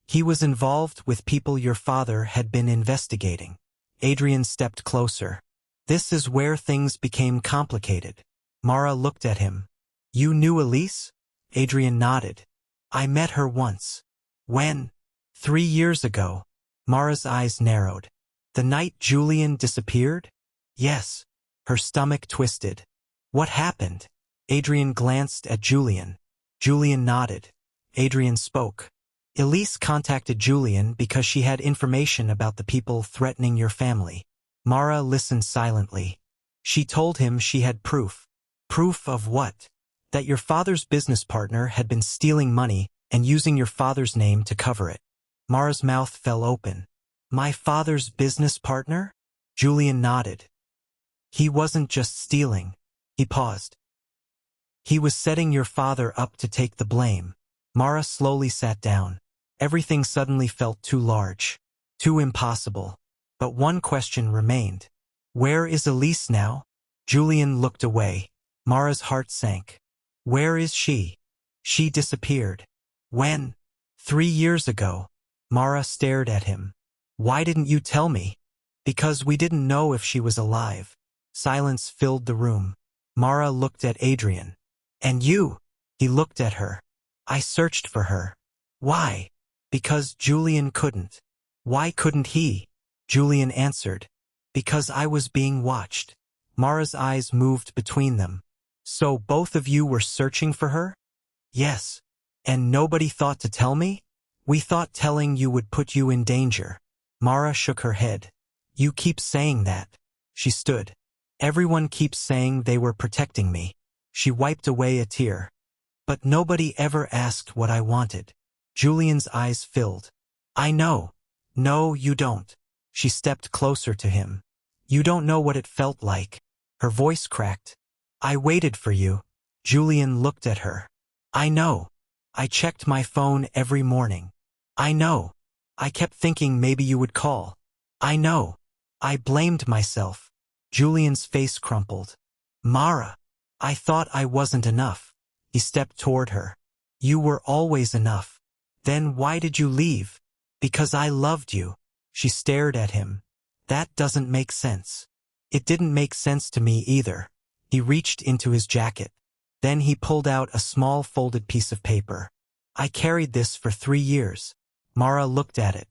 He was involved with people your father had been investigating. Adrian stepped closer. This is where things became complicated. Mara looked at him. You knew Elise? Adrian nodded. I met her once. When? 3 years ago. Mara's eyes narrowed. The night Julian disappeared? Yes. Her stomach twisted. What happened? Adrian glanced at Julian. Julian nodded. Adrian spoke. Elise contacted Julian because she had information about the people threatening your family. Mara listened silently. She told him she had proof. Proof of what? That your father's business partner had been stealing money and using your father's name to cover it. Mara's mouth fell open. My father's business partner? Julian nodded. He wasn't just stealing. He paused. He was setting your father up to take the blame. Mara slowly sat down. Everything suddenly felt too large, too impossible. But one question remained. Where is Elise now? Julian looked away. Mara's heart sank. Where is she? She disappeared. When? 3 years ago. Mara stared at him. Why didn't you tell me? Because we didn't know if she was alive. Silence filled the room. Mara looked at Adrian. And you? He looked at her. I searched for her. Why? Because Julian couldn't. Why couldn't he? Julian answered. Because I was being watched. Mara's eyes moved between them. So both of you were searching for her? Yes. And nobody thought to tell me? We thought telling you would put you in danger. Mara shook her head. You keep saying that. She stood. Everyone keeps saying they were protecting me. She wiped away a tear. But nobody ever asked what I wanted. Julian's eyes filled. I know. No, you don't. She stepped closer to him. You don't know what it felt like. Her voice cracked. I waited for you. Julian looked at her. I know. I checked my phone every morning. I know. I kept thinking maybe you would call. I know. I blamed myself. Julian's face crumpled. Mara, I thought I wasn't enough. He stepped toward her. You were always enough. Then why did you leave? Because I loved you. She stared at him. That doesn't make sense. It didn't make sense to me either. He reached into his jacket. Then he pulled out a small folded piece of paper. I carried this for 3 years. Mara looked at it.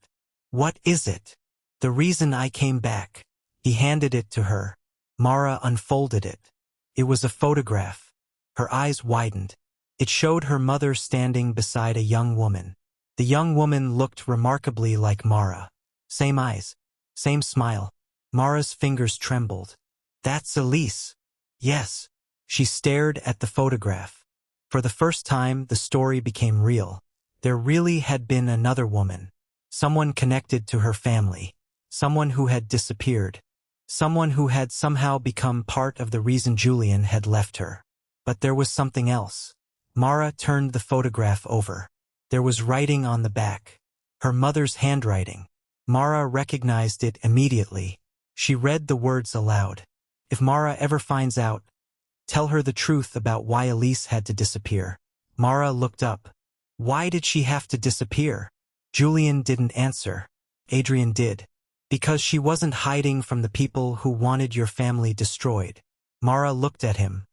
What is it? The reason I came back. He handed it to her. Mara unfolded it. It was a photograph. Her eyes widened. It showed her mother standing beside a young woman. The young woman looked remarkably like Mara. Same eyes. Same smile. Mara's fingers trembled. That's Elise. Yes. She stared at the photograph. For the first time, the story became real. There really had been another woman. Someone connected to her family. Someone who had disappeared. Someone who had somehow become part of the reason Julian had left her. But there was something else. Mara turned the photograph over. There was writing on the back. Her mother's handwriting. Mara recognized it immediately. She read the words aloud. If Mara ever finds out, tell her the truth about why Elise had to disappear. Mara looked up. Why did she have to disappear? Julian didn't answer. Adrian did. Because she wasn't hiding from the people who wanted your family destroyed. Mara looked at him.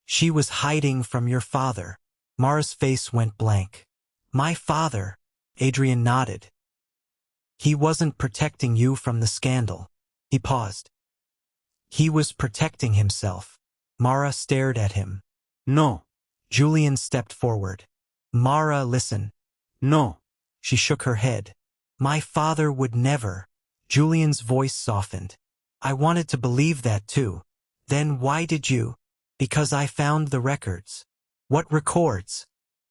She was hiding from your father. Mara's face went blank. My father? Adrian nodded. He wasn't protecting you from the scandal. He paused. He was protecting himself. Mara stared at him. No. Julian stepped forward. Mara, listen. No. She shook her head. My father would never. Julian's voice softened. I wanted to believe that too. Then why did you? Because I found the records. What records?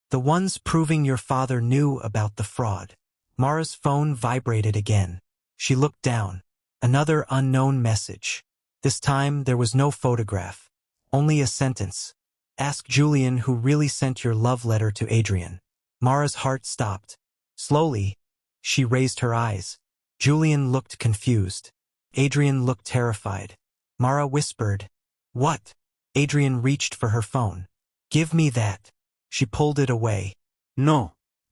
The ones proving your father knew about the fraud. Mara's phone vibrated again. She looked down. Another unknown message. This time there was no photograph. Only a sentence. Ask Julian who really sent your love letter to Adrian. Mara's heart stopped. Slowly, she raised her eyes. Julian looked confused. Adrian looked terrified. Mara whispered, What? Adrian reached for her phone. Give me that. She pulled it away. No.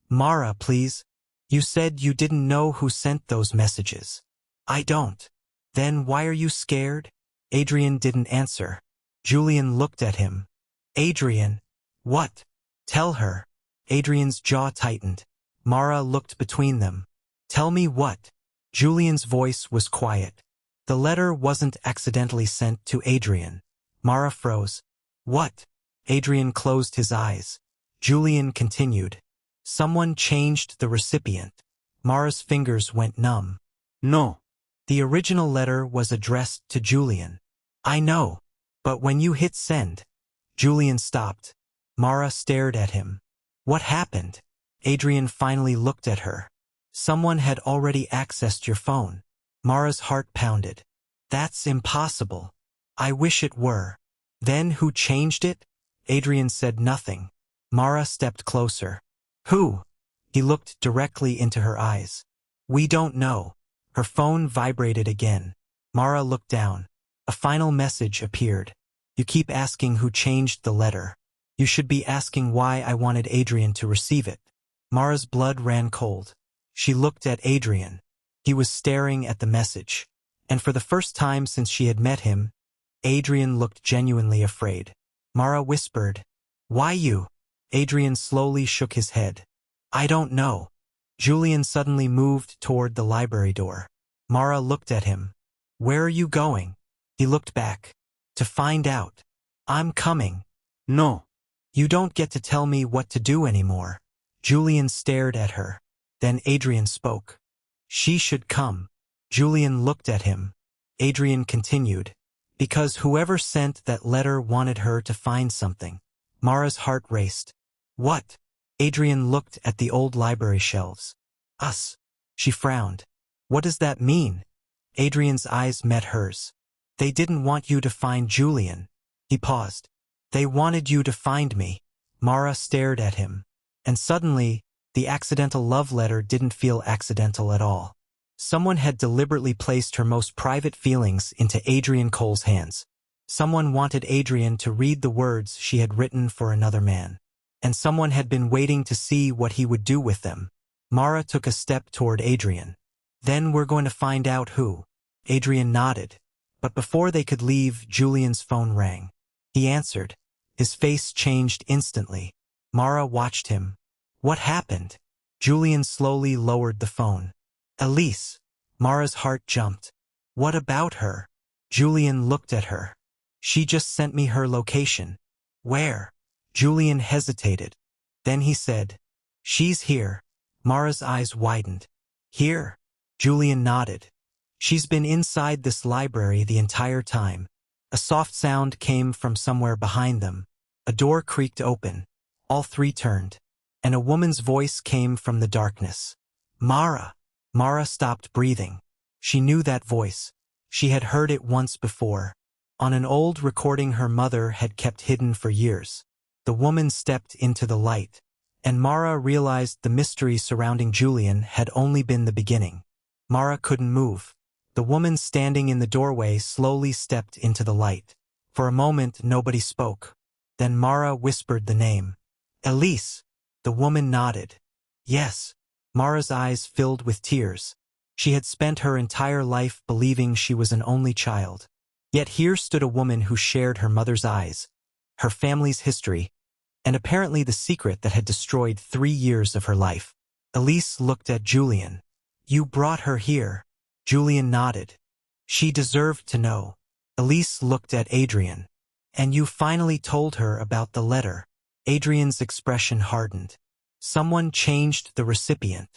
Mara, please. You said you didn't know who sent those messages. I don't. Then why are you scared? Adrian didn't answer. Julian looked at him. Adrian. What? Tell her. Adrian's jaw tightened. Mara looked between them. Tell me what? Julian's voice was quiet. The letter wasn't accidentally sent to Adrian. Mara froze. What? Adrian closed his eyes. Julian continued. Someone changed the recipient. Mara's fingers went numb. No. The original letter was addressed to Julian. I know. But when you hit send. Julian stopped. Mara stared at him. What happened? Adrian finally looked at her. Someone had already accessed your phone. Mara's heart pounded. That's impossible. I wish it were. Then who changed it? Adrian said nothing. Mara stepped closer. Who? He looked directly into her eyes. We don't know. Her phone vibrated again. Mara looked down. A final message appeared. You keep asking who changed the letter. You should be asking why I wanted Adrian to receive it. Mara's blood ran cold. She looked at Adrian. He was staring at the message. And for the first time since she had met him, Adrian looked genuinely afraid. Mara whispered, Why you? Adrian slowly shook his head. I don't know. Julian suddenly moved toward the library door. Mara looked at him. Where are you going? He looked back. To find out. I'm coming. No. You don't get to tell me what to do anymore. Julian stared at her. Then Adrian spoke. She should come. Julian looked at him. Adrian continued. Because whoever sent that letter wanted her to find something. Mara's heart raced. What? Adrian looked at the old library shelves. Us. She frowned. What does that mean? Adrian's eyes met hers. They didn't want you to find Julian. He paused. They wanted you to find me. Mara stared at him. And suddenly, the accidental love letter didn't feel accidental at all. Someone had deliberately placed her most private feelings into Adrian Cole's hands. Someone wanted Adrian to read the words she had written for another man. And someone had been waiting to see what he would do with them. Mara took a step toward Adrian. Then we're going to find out who. Adrian nodded. But before they could leave, Julian's phone rang. He answered. His face changed instantly. Mara watched him. What happened? Julian slowly lowered the phone. Elise. Mara's heart jumped. What about her? Julian looked at her. She just sent me her location. Where? Julian hesitated. Then he said, She's here. Mara's eyes widened. Here? Julian nodded. She's been inside this library the entire time. A soft sound came from somewhere behind them. A door creaked open. All three turned. And a woman's voice came from the darkness. Mara. Mara stopped breathing. She knew that voice. She had heard it once before. On an old recording her mother had kept hidden for years. The woman stepped into the light. And Mara realized the mystery surrounding Julian had only been the beginning. Mara couldn't move. The woman standing in the doorway slowly stepped into the light. For a moment, nobody spoke. Then Mara whispered the name. Elise. The woman nodded. Yes. Mara's eyes filled with tears. She had spent her entire life believing she was an only child. Yet here stood a woman who shared her mother's eyes, her family's history, and apparently the secret that had destroyed 3 years of her life. Elise looked at Julian. You brought her here. Julian nodded. She deserved to know. Elise looked at Adrian. And you finally told her about the letter. Adrian's expression hardened. Someone changed the recipient.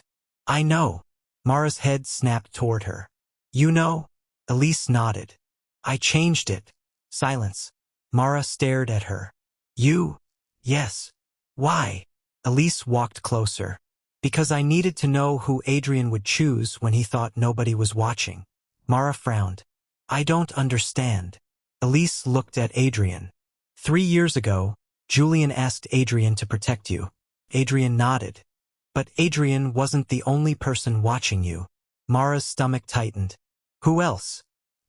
I know. Mara's head snapped toward her. You know? Elise nodded. I changed it. Silence. Mara stared at her. You? Yes. Why? Elise walked closer. Because I needed to know who Adrian would choose when he thought nobody was watching. Mara frowned. I don't understand. Elise looked at Adrian. 3 years ago, Julian asked Adrian to protect you. Adrian nodded. But Adrian wasn't the only person watching you. Mara's stomach tightened. Who else?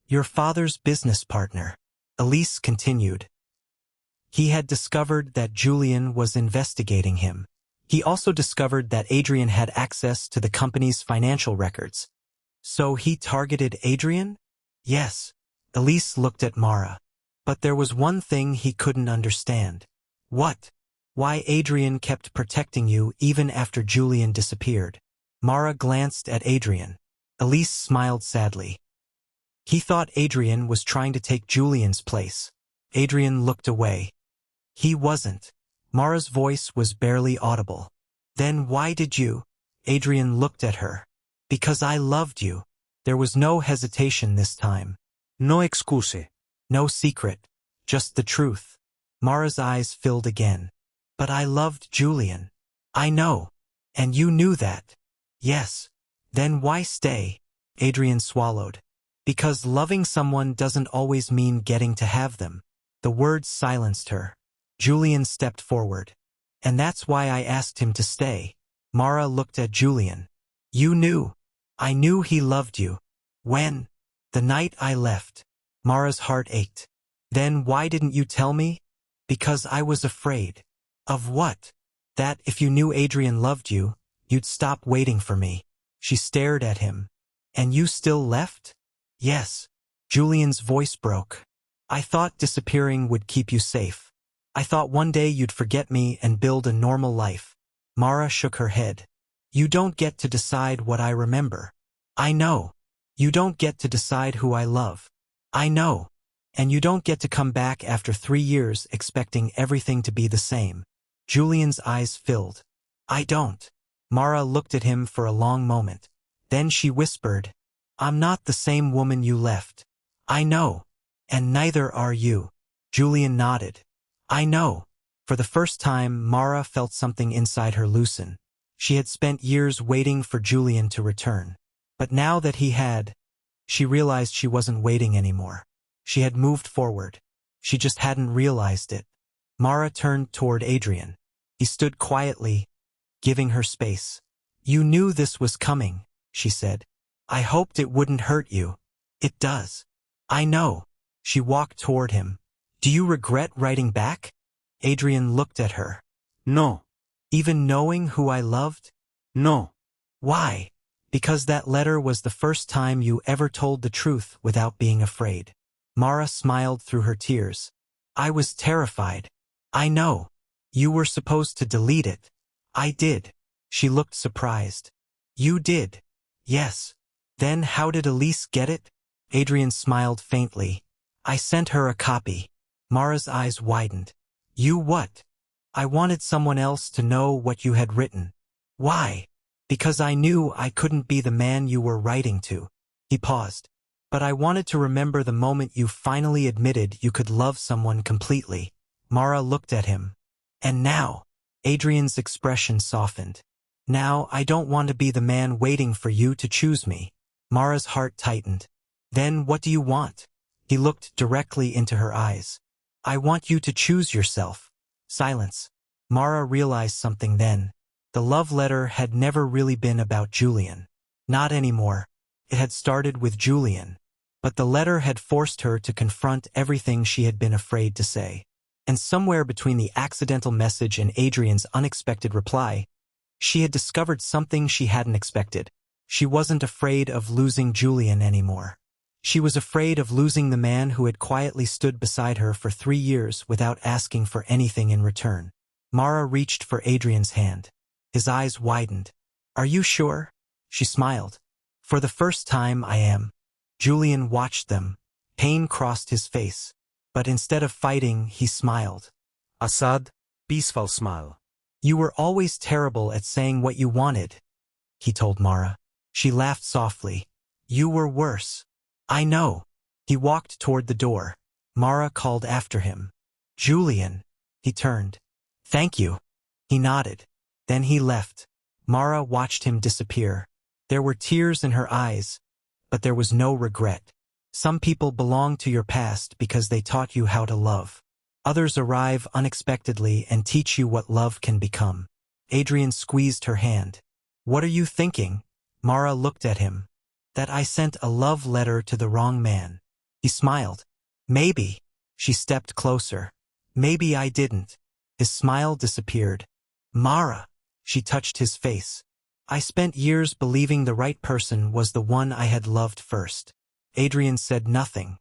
Your father's business partner. Elise continued. He had discovered that Julian was investigating him. He also discovered that Adrian had access to the company's financial records. So he targeted Adrian? Yes. Elise looked at Mara. But there was one thing he couldn't understand. What? Why Adrian kept protecting you even after Julian disappeared. Mara glanced at Adrian. Elise smiled sadly. He thought Adrian was trying to take Julian's place. Adrian looked away. He wasn't. Mara's voice was barely audible. Then why did you? Adrian looked at her. Because I loved you. There was no hesitation this time. No excuse. No secret. Just the truth. Mara's eyes filled again. But I loved Julian. I know. And you knew that. Yes. Then why stay? Adrian swallowed. Because loving someone doesn't always mean getting to have them. The words silenced her. Julian stepped forward. And that's why I asked him to stay. Mara looked at Julian. You knew. I knew he loved you. When? The night I left. Mara's heart ached. Then why didn't you tell me? Because I was afraid. Of what? That if you knew Adrian loved you, you'd stop waiting for me. She stared at him. And you still left? Yes. Julian's voice broke. I thought disappearing would keep you safe. I thought one day you'd forget me and build a normal life. Mara shook her head. You don't get to decide what I remember. I know. You don't get to decide who I love. I know. And you don't get to come back after 3 years expecting everything to be the same. Julian's eyes filled. I don't. Mara looked at him for a long moment. Then she whispered, I'm not the same woman you left. I know. And neither are you. Julian nodded. I know. For the first time, Mara felt something inside her loosen. She had spent years waiting for Julian to return. But now that he had, she realized she wasn't waiting anymore. She had moved forward. She just hadn't realized it. Mara turned toward Adrian. He stood quietly, giving her space. You knew this was coming, she said. I hoped it wouldn't hurt you. It does. I know. She walked toward him. Do you regret writing back? Adrian looked at her. No. Even knowing who I loved? No. Why? Because that letter was the first time you ever told the truth without being afraid. Mara smiled through her tears. I was terrified. I know. You were supposed to delete it. I did. She looked surprised. You did? Yes. Then how did Elise get it? Adrian smiled faintly. I sent her a copy. Mara's eyes widened. You what? I wanted someone else to know what you had written. Why? Because I knew I couldn't be the man you were writing to. He paused. But I wanted to remember the moment you finally admitted you could love someone completely. Mara looked at him. And now? Adrian's expression softened. Now I don't want to be the man waiting for you to choose me. Mara's heart tightened. Then what do you want? He looked directly into her eyes. I want you to choose yourself. Silence. Mara realized something then. The love letter had never really been about Julian. Not anymore. It had started with Julian. But the letter had forced her to confront everything she had been afraid to say. And somewhere between the accidental message and Adrian's unexpected reply, she had discovered something she hadn't expected. She wasn't afraid of losing Julian anymore. She was afraid of losing the man who had quietly stood beside her for 3 years without asking for anything in return. Mara reached for Adrian's hand. His eyes widened. Are you sure? She smiled. For the first time I am. Julian watched them. Pain crossed his face. But instead of fighting, he smiled. A sad, peaceful smile. You were always terrible at saying what you wanted, he told Mara. She laughed softly. You were worse. I know. He walked toward the door. Mara called after him. Julian. He turned. Thank you. He nodded. Then he left. Mara watched him disappear. There were tears in her eyes, but there was no regret. Some people belong to your past because they taught you how to love. Others arrive unexpectedly and teach you what love can become. Adrian squeezed her hand. What are you thinking? Mara looked at him. That I sent a love letter to the wrong man. He smiled. Maybe. She stepped closer. Maybe I didn't. His smile disappeared. Mara. She touched his face. I spent years believing the right person was the one I had loved first. Adrian said nothing.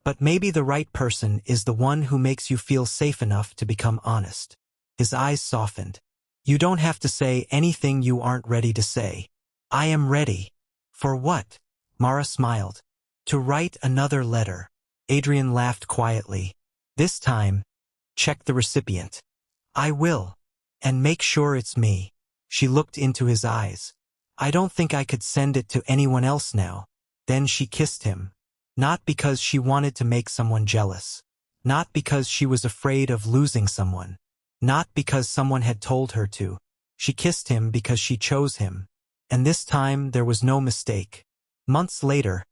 But maybe the right person is the one who makes you feel safe enough to become honest. His eyes softened. You don't have to say anything you aren't ready to say. I am ready. For what? Mara smiled. To write another letter. Adrian laughed quietly. This time, check the recipient. I will. And make sure it's me. She looked into his eyes. I don't think I could send it to anyone else now. Then she kissed him. Not because she wanted to make someone jealous. Not because she was afraid of losing someone. Not because someone had told her to. She kissed him because she chose him. And this time there was no mistake. Months later,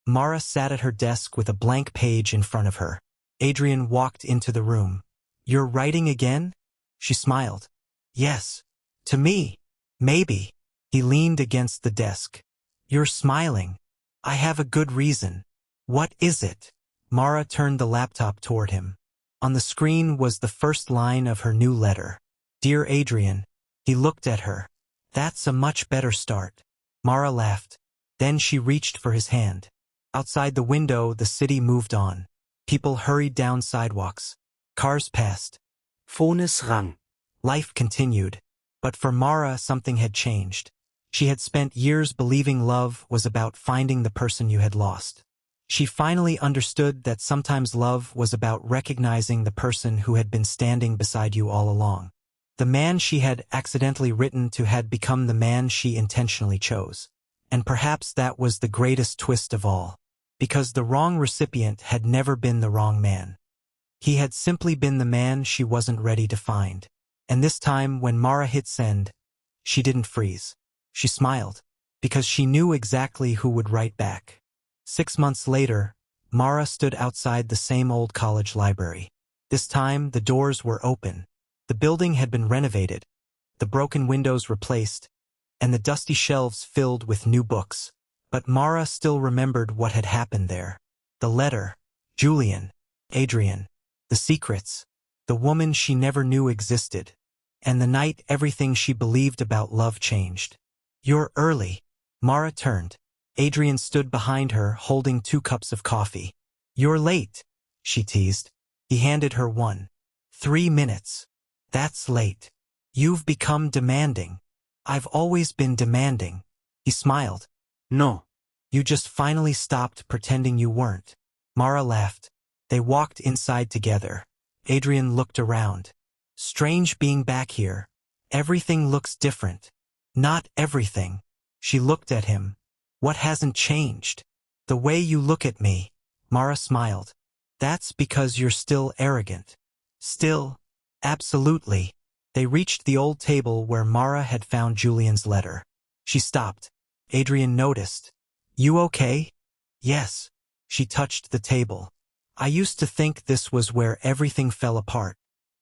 Mara sat at her desk with a blank page in front of her. Adrian walked into the room. "You're writing again?" She smiled. "Yes. To me. Maybe." He leaned against the desk. "You're smiling. I have a good reason." "What is it?" Mara turned the laptop toward him. On the screen was the first line of her new letter. "Dear Adrian." He looked at her. "That's a much better start." Mara laughed. Then she reached for his hand. Outside the window, the city moved on. People hurried down sidewalks. Cars passed. Phones rang. Life continued. But for Mara, something had changed. She had spent years believing love was about finding the person you had lost. She finally understood that sometimes love was about recognizing the person who had been standing beside you all along. The man she had accidentally written to had become the man she intentionally chose. And perhaps that was the greatest twist of all. Because the wrong recipient had never been the wrong man. He had simply been the man she wasn't ready to find. And this time, when Mara hit send, she didn't freeze. She smiled, because she knew exactly who would write back. 6 months later, Mara stood outside the same old college library. This time, the doors were open. The building had been renovated, the broken windows replaced, and the dusty shelves filled with new books. But Mara still remembered what had happened there. The letter, Julian, Adrian, the secrets, the woman she never knew existed, and the night everything she believed about love changed. "You're early." Mara turned. Adrian stood behind her, holding 2 cups of coffee. "You're late," she teased. He handed her one. 3 minutes. "That's late. You've become demanding." "I've always been demanding." He smiled. No. "You just finally stopped pretending you weren't." Mara laughed. They walked inside together. Adrian looked around. "Strange being back here. Everything looks different." "Not everything." She looked at him. "What hasn't changed?" "The way you look at me." Mara smiled. "That's because you're still arrogant." "Still?" "Absolutely." They reached the old table where Mara had found Julian's letter. She stopped. Adrian noticed. "You okay?" "Yes." She touched the table. "I used to think this was where everything fell apart.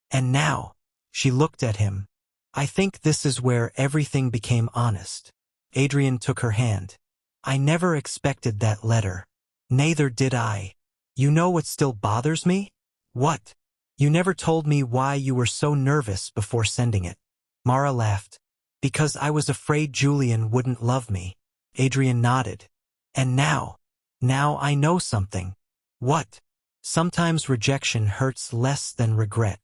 And now," she looked at him, "I think this is where everything became honest." Adrian took her hand. "I never expected that letter." "Neither did I." "You know what still bothers me?" "What?" "You never told me why you were so nervous before sending it." Mara laughed. "Because I was afraid Julian wouldn't love me." Adrian nodded. "And now I know something." "What?" "Sometimes rejection hurts less than regret."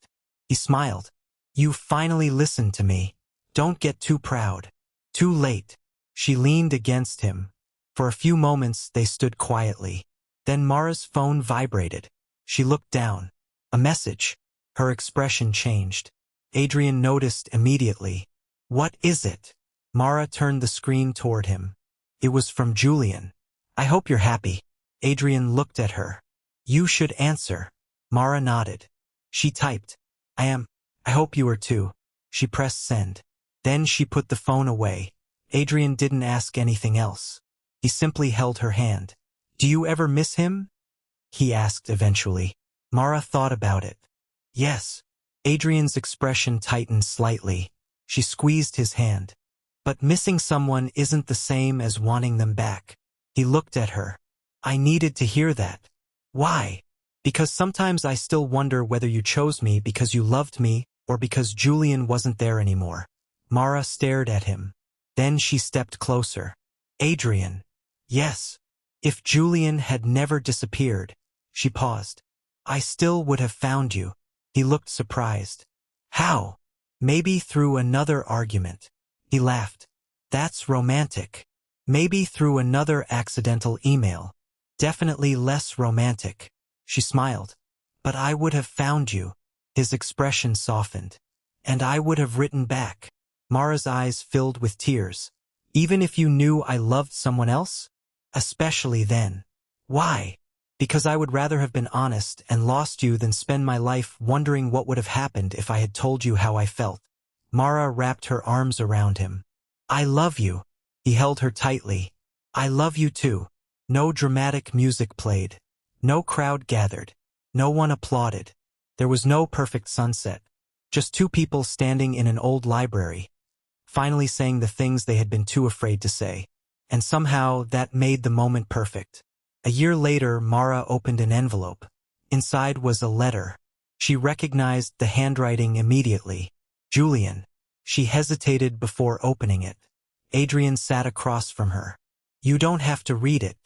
He smiled. "You finally listened to me. Don't get too proud." "Too late." She leaned against him. For a few moments they stood quietly. Then Mara's phone vibrated. She looked down. A message. Her expression changed. Adrian noticed immediately. "What is it?" Mara turned the screen toward him. It was from Julian. "I hope you're happy." Adrian looked at her. "You should answer." Mara nodded. She typed, "I am. I hope you are too." She pressed send. Then she put the phone away. Adrian didn't ask anything else. He simply held her hand. "Do you ever miss him?" he asked eventually. Mara thought about it. "Yes." Adrian's expression tightened slightly. She squeezed his hand. "But missing someone isn't the same as wanting them back." He looked at her. "I needed to hear that." "Why?" "Because sometimes I still wonder whether you chose me because you loved me or because Julian wasn't there anymore." Mara stared at him. Then she stepped closer. "Adrian." "Yes." "If Julian had never disappeared." She paused. "I still would have found you." He looked surprised. "How?" "Maybe through another argument." He laughed. "That's romantic." "Maybe through another accidental email." "Definitely less romantic." She smiled. "But I would have found you." His expression softened. "And I would have written back." Mara's eyes filled with tears. "Even if you knew I loved someone else?" "Especially then." "Why?" "Because I would rather have been honest and lost you than spend my life wondering what would have happened if I had told you how I felt." Mara wrapped her arms around him. "I love you." He held her tightly. I love you too. No dramatic music played. No crowd gathered. No one applauded. There was no perfect sunset. Just two people standing in an old library, finally saying the things they had been too afraid to say. And somehow that made the moment perfect. A year later, Mara opened an envelope. Inside was a letter. She recognized the handwriting immediately. Julian. She hesitated before opening it. Adrian sat across from her. You don't have to read it.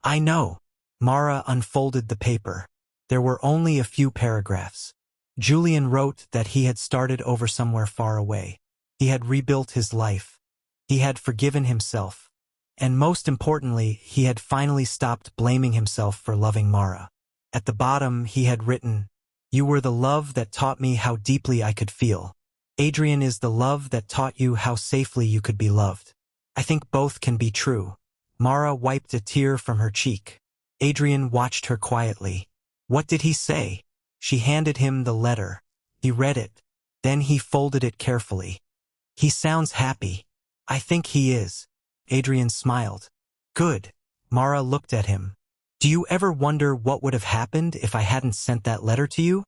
I know. Mara unfolded the paper. There were only a few paragraphs. Julian wrote that he had started over somewhere far away. He had rebuilt his life. He had forgiven himself. And most importantly, he had finally stopped blaming himself for loving Mara. At the bottom, he had written, You were the love that taught me how deeply I could feel. Adrian is the love that taught you how safely you could be loved. I think both can be true. Mara wiped a tear from her cheek. Adrian watched her quietly. What did he say? She handed him the letter. He read it. Then he folded it carefully. He sounds happy. I think he is. Adrian smiled. Good. Mara looked at him. Do you ever wonder what would have happened if I hadn't sent that letter to you?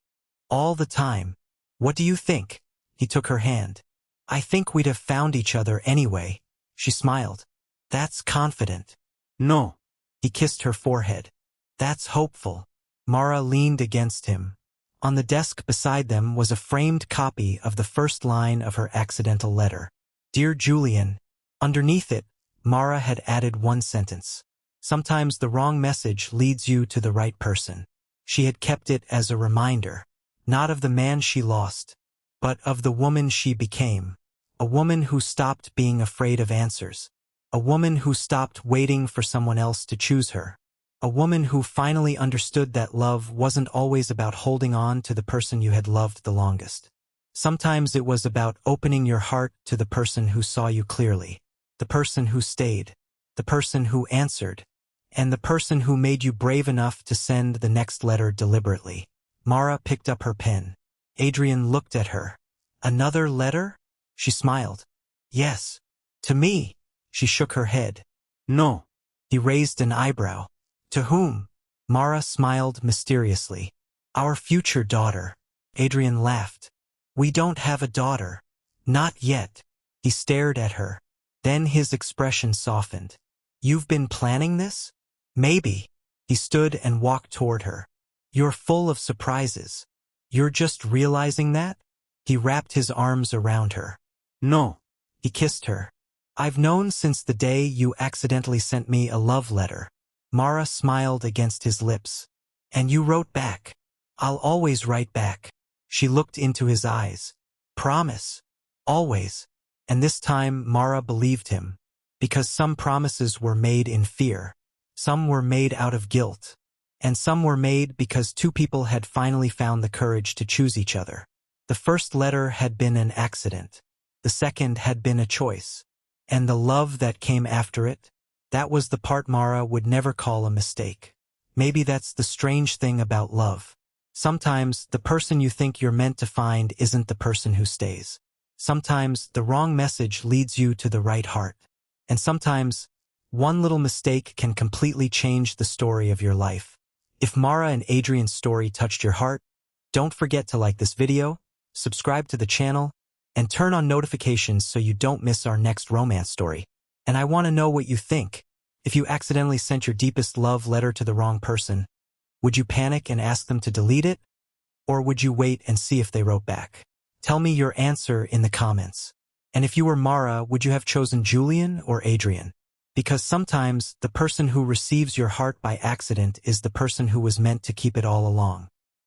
All the time. What do you think? He took her hand. I think we'd have found each other anyway. She smiled. That's confident. No. He kissed her forehead. That's hopeful. Mara leaned against him. On the desk beside them was a framed copy of the first line of her accidental letter. Dear Julian. Underneath it, Mara had added one sentence. Sometimes the wrong message leads you to the right person. She had kept it as a reminder, not of the man she lost, but of the woman she became. A woman who stopped being afraid of answers. A woman who stopped waiting for someone else to choose her. A woman who finally understood that love wasn't always about holding on to the person you had loved the longest. Sometimes it was about opening your heart to the person who saw you clearly, the person who stayed, the person who answered, and the person who made you brave enough to send the next letter deliberately. Mara picked up her pen. Adrian looked at her. Another letter? She smiled. Yes. To me. She shook her head. No. He raised an eyebrow. To whom? Mara smiled mysteriously. Our future daughter. Adrian laughed. We don't have a daughter. Not yet. He stared at her. Then his expression softened. You've been planning this? Maybe. He stood and walked toward her. You're full of surprises. You're just realizing that? He wrapped his arms around her. No. He kissed her. I've known since the day you accidentally sent me a love letter. Mara smiled against his lips. And you wrote back. I'll always write back. She looked into his eyes. Promise. Always. And this time Mara believed him. Because some promises were made in fear. Some were made out of guilt. And some were made because two people had finally found the courage to choose each other. The first letter had been an accident. The second had been a choice. And the love that came after it, that was the part Mara would never call a mistake. Maybe that's the strange thing about love. Sometimes the person you think you're meant to find isn't the person who stays. Sometimes the wrong message leads you to the right heart. And sometimes one little mistake can completely change the story of your life. If Mara and Adrian's story touched your heart, don't forget to like this video, subscribe to the channel, and turn on notifications so you don't miss our next romance story. And I want to know what you think. If you accidentally sent your deepest love letter to the wrong person, would you panic and ask them to delete it? Or would you wait and see if they wrote back? Tell me your answer in the comments. And if you were Mara, would you have chosen Julian or Adrian? Because sometimes the person who receives your heart by accident is the person who was meant to keep it all along.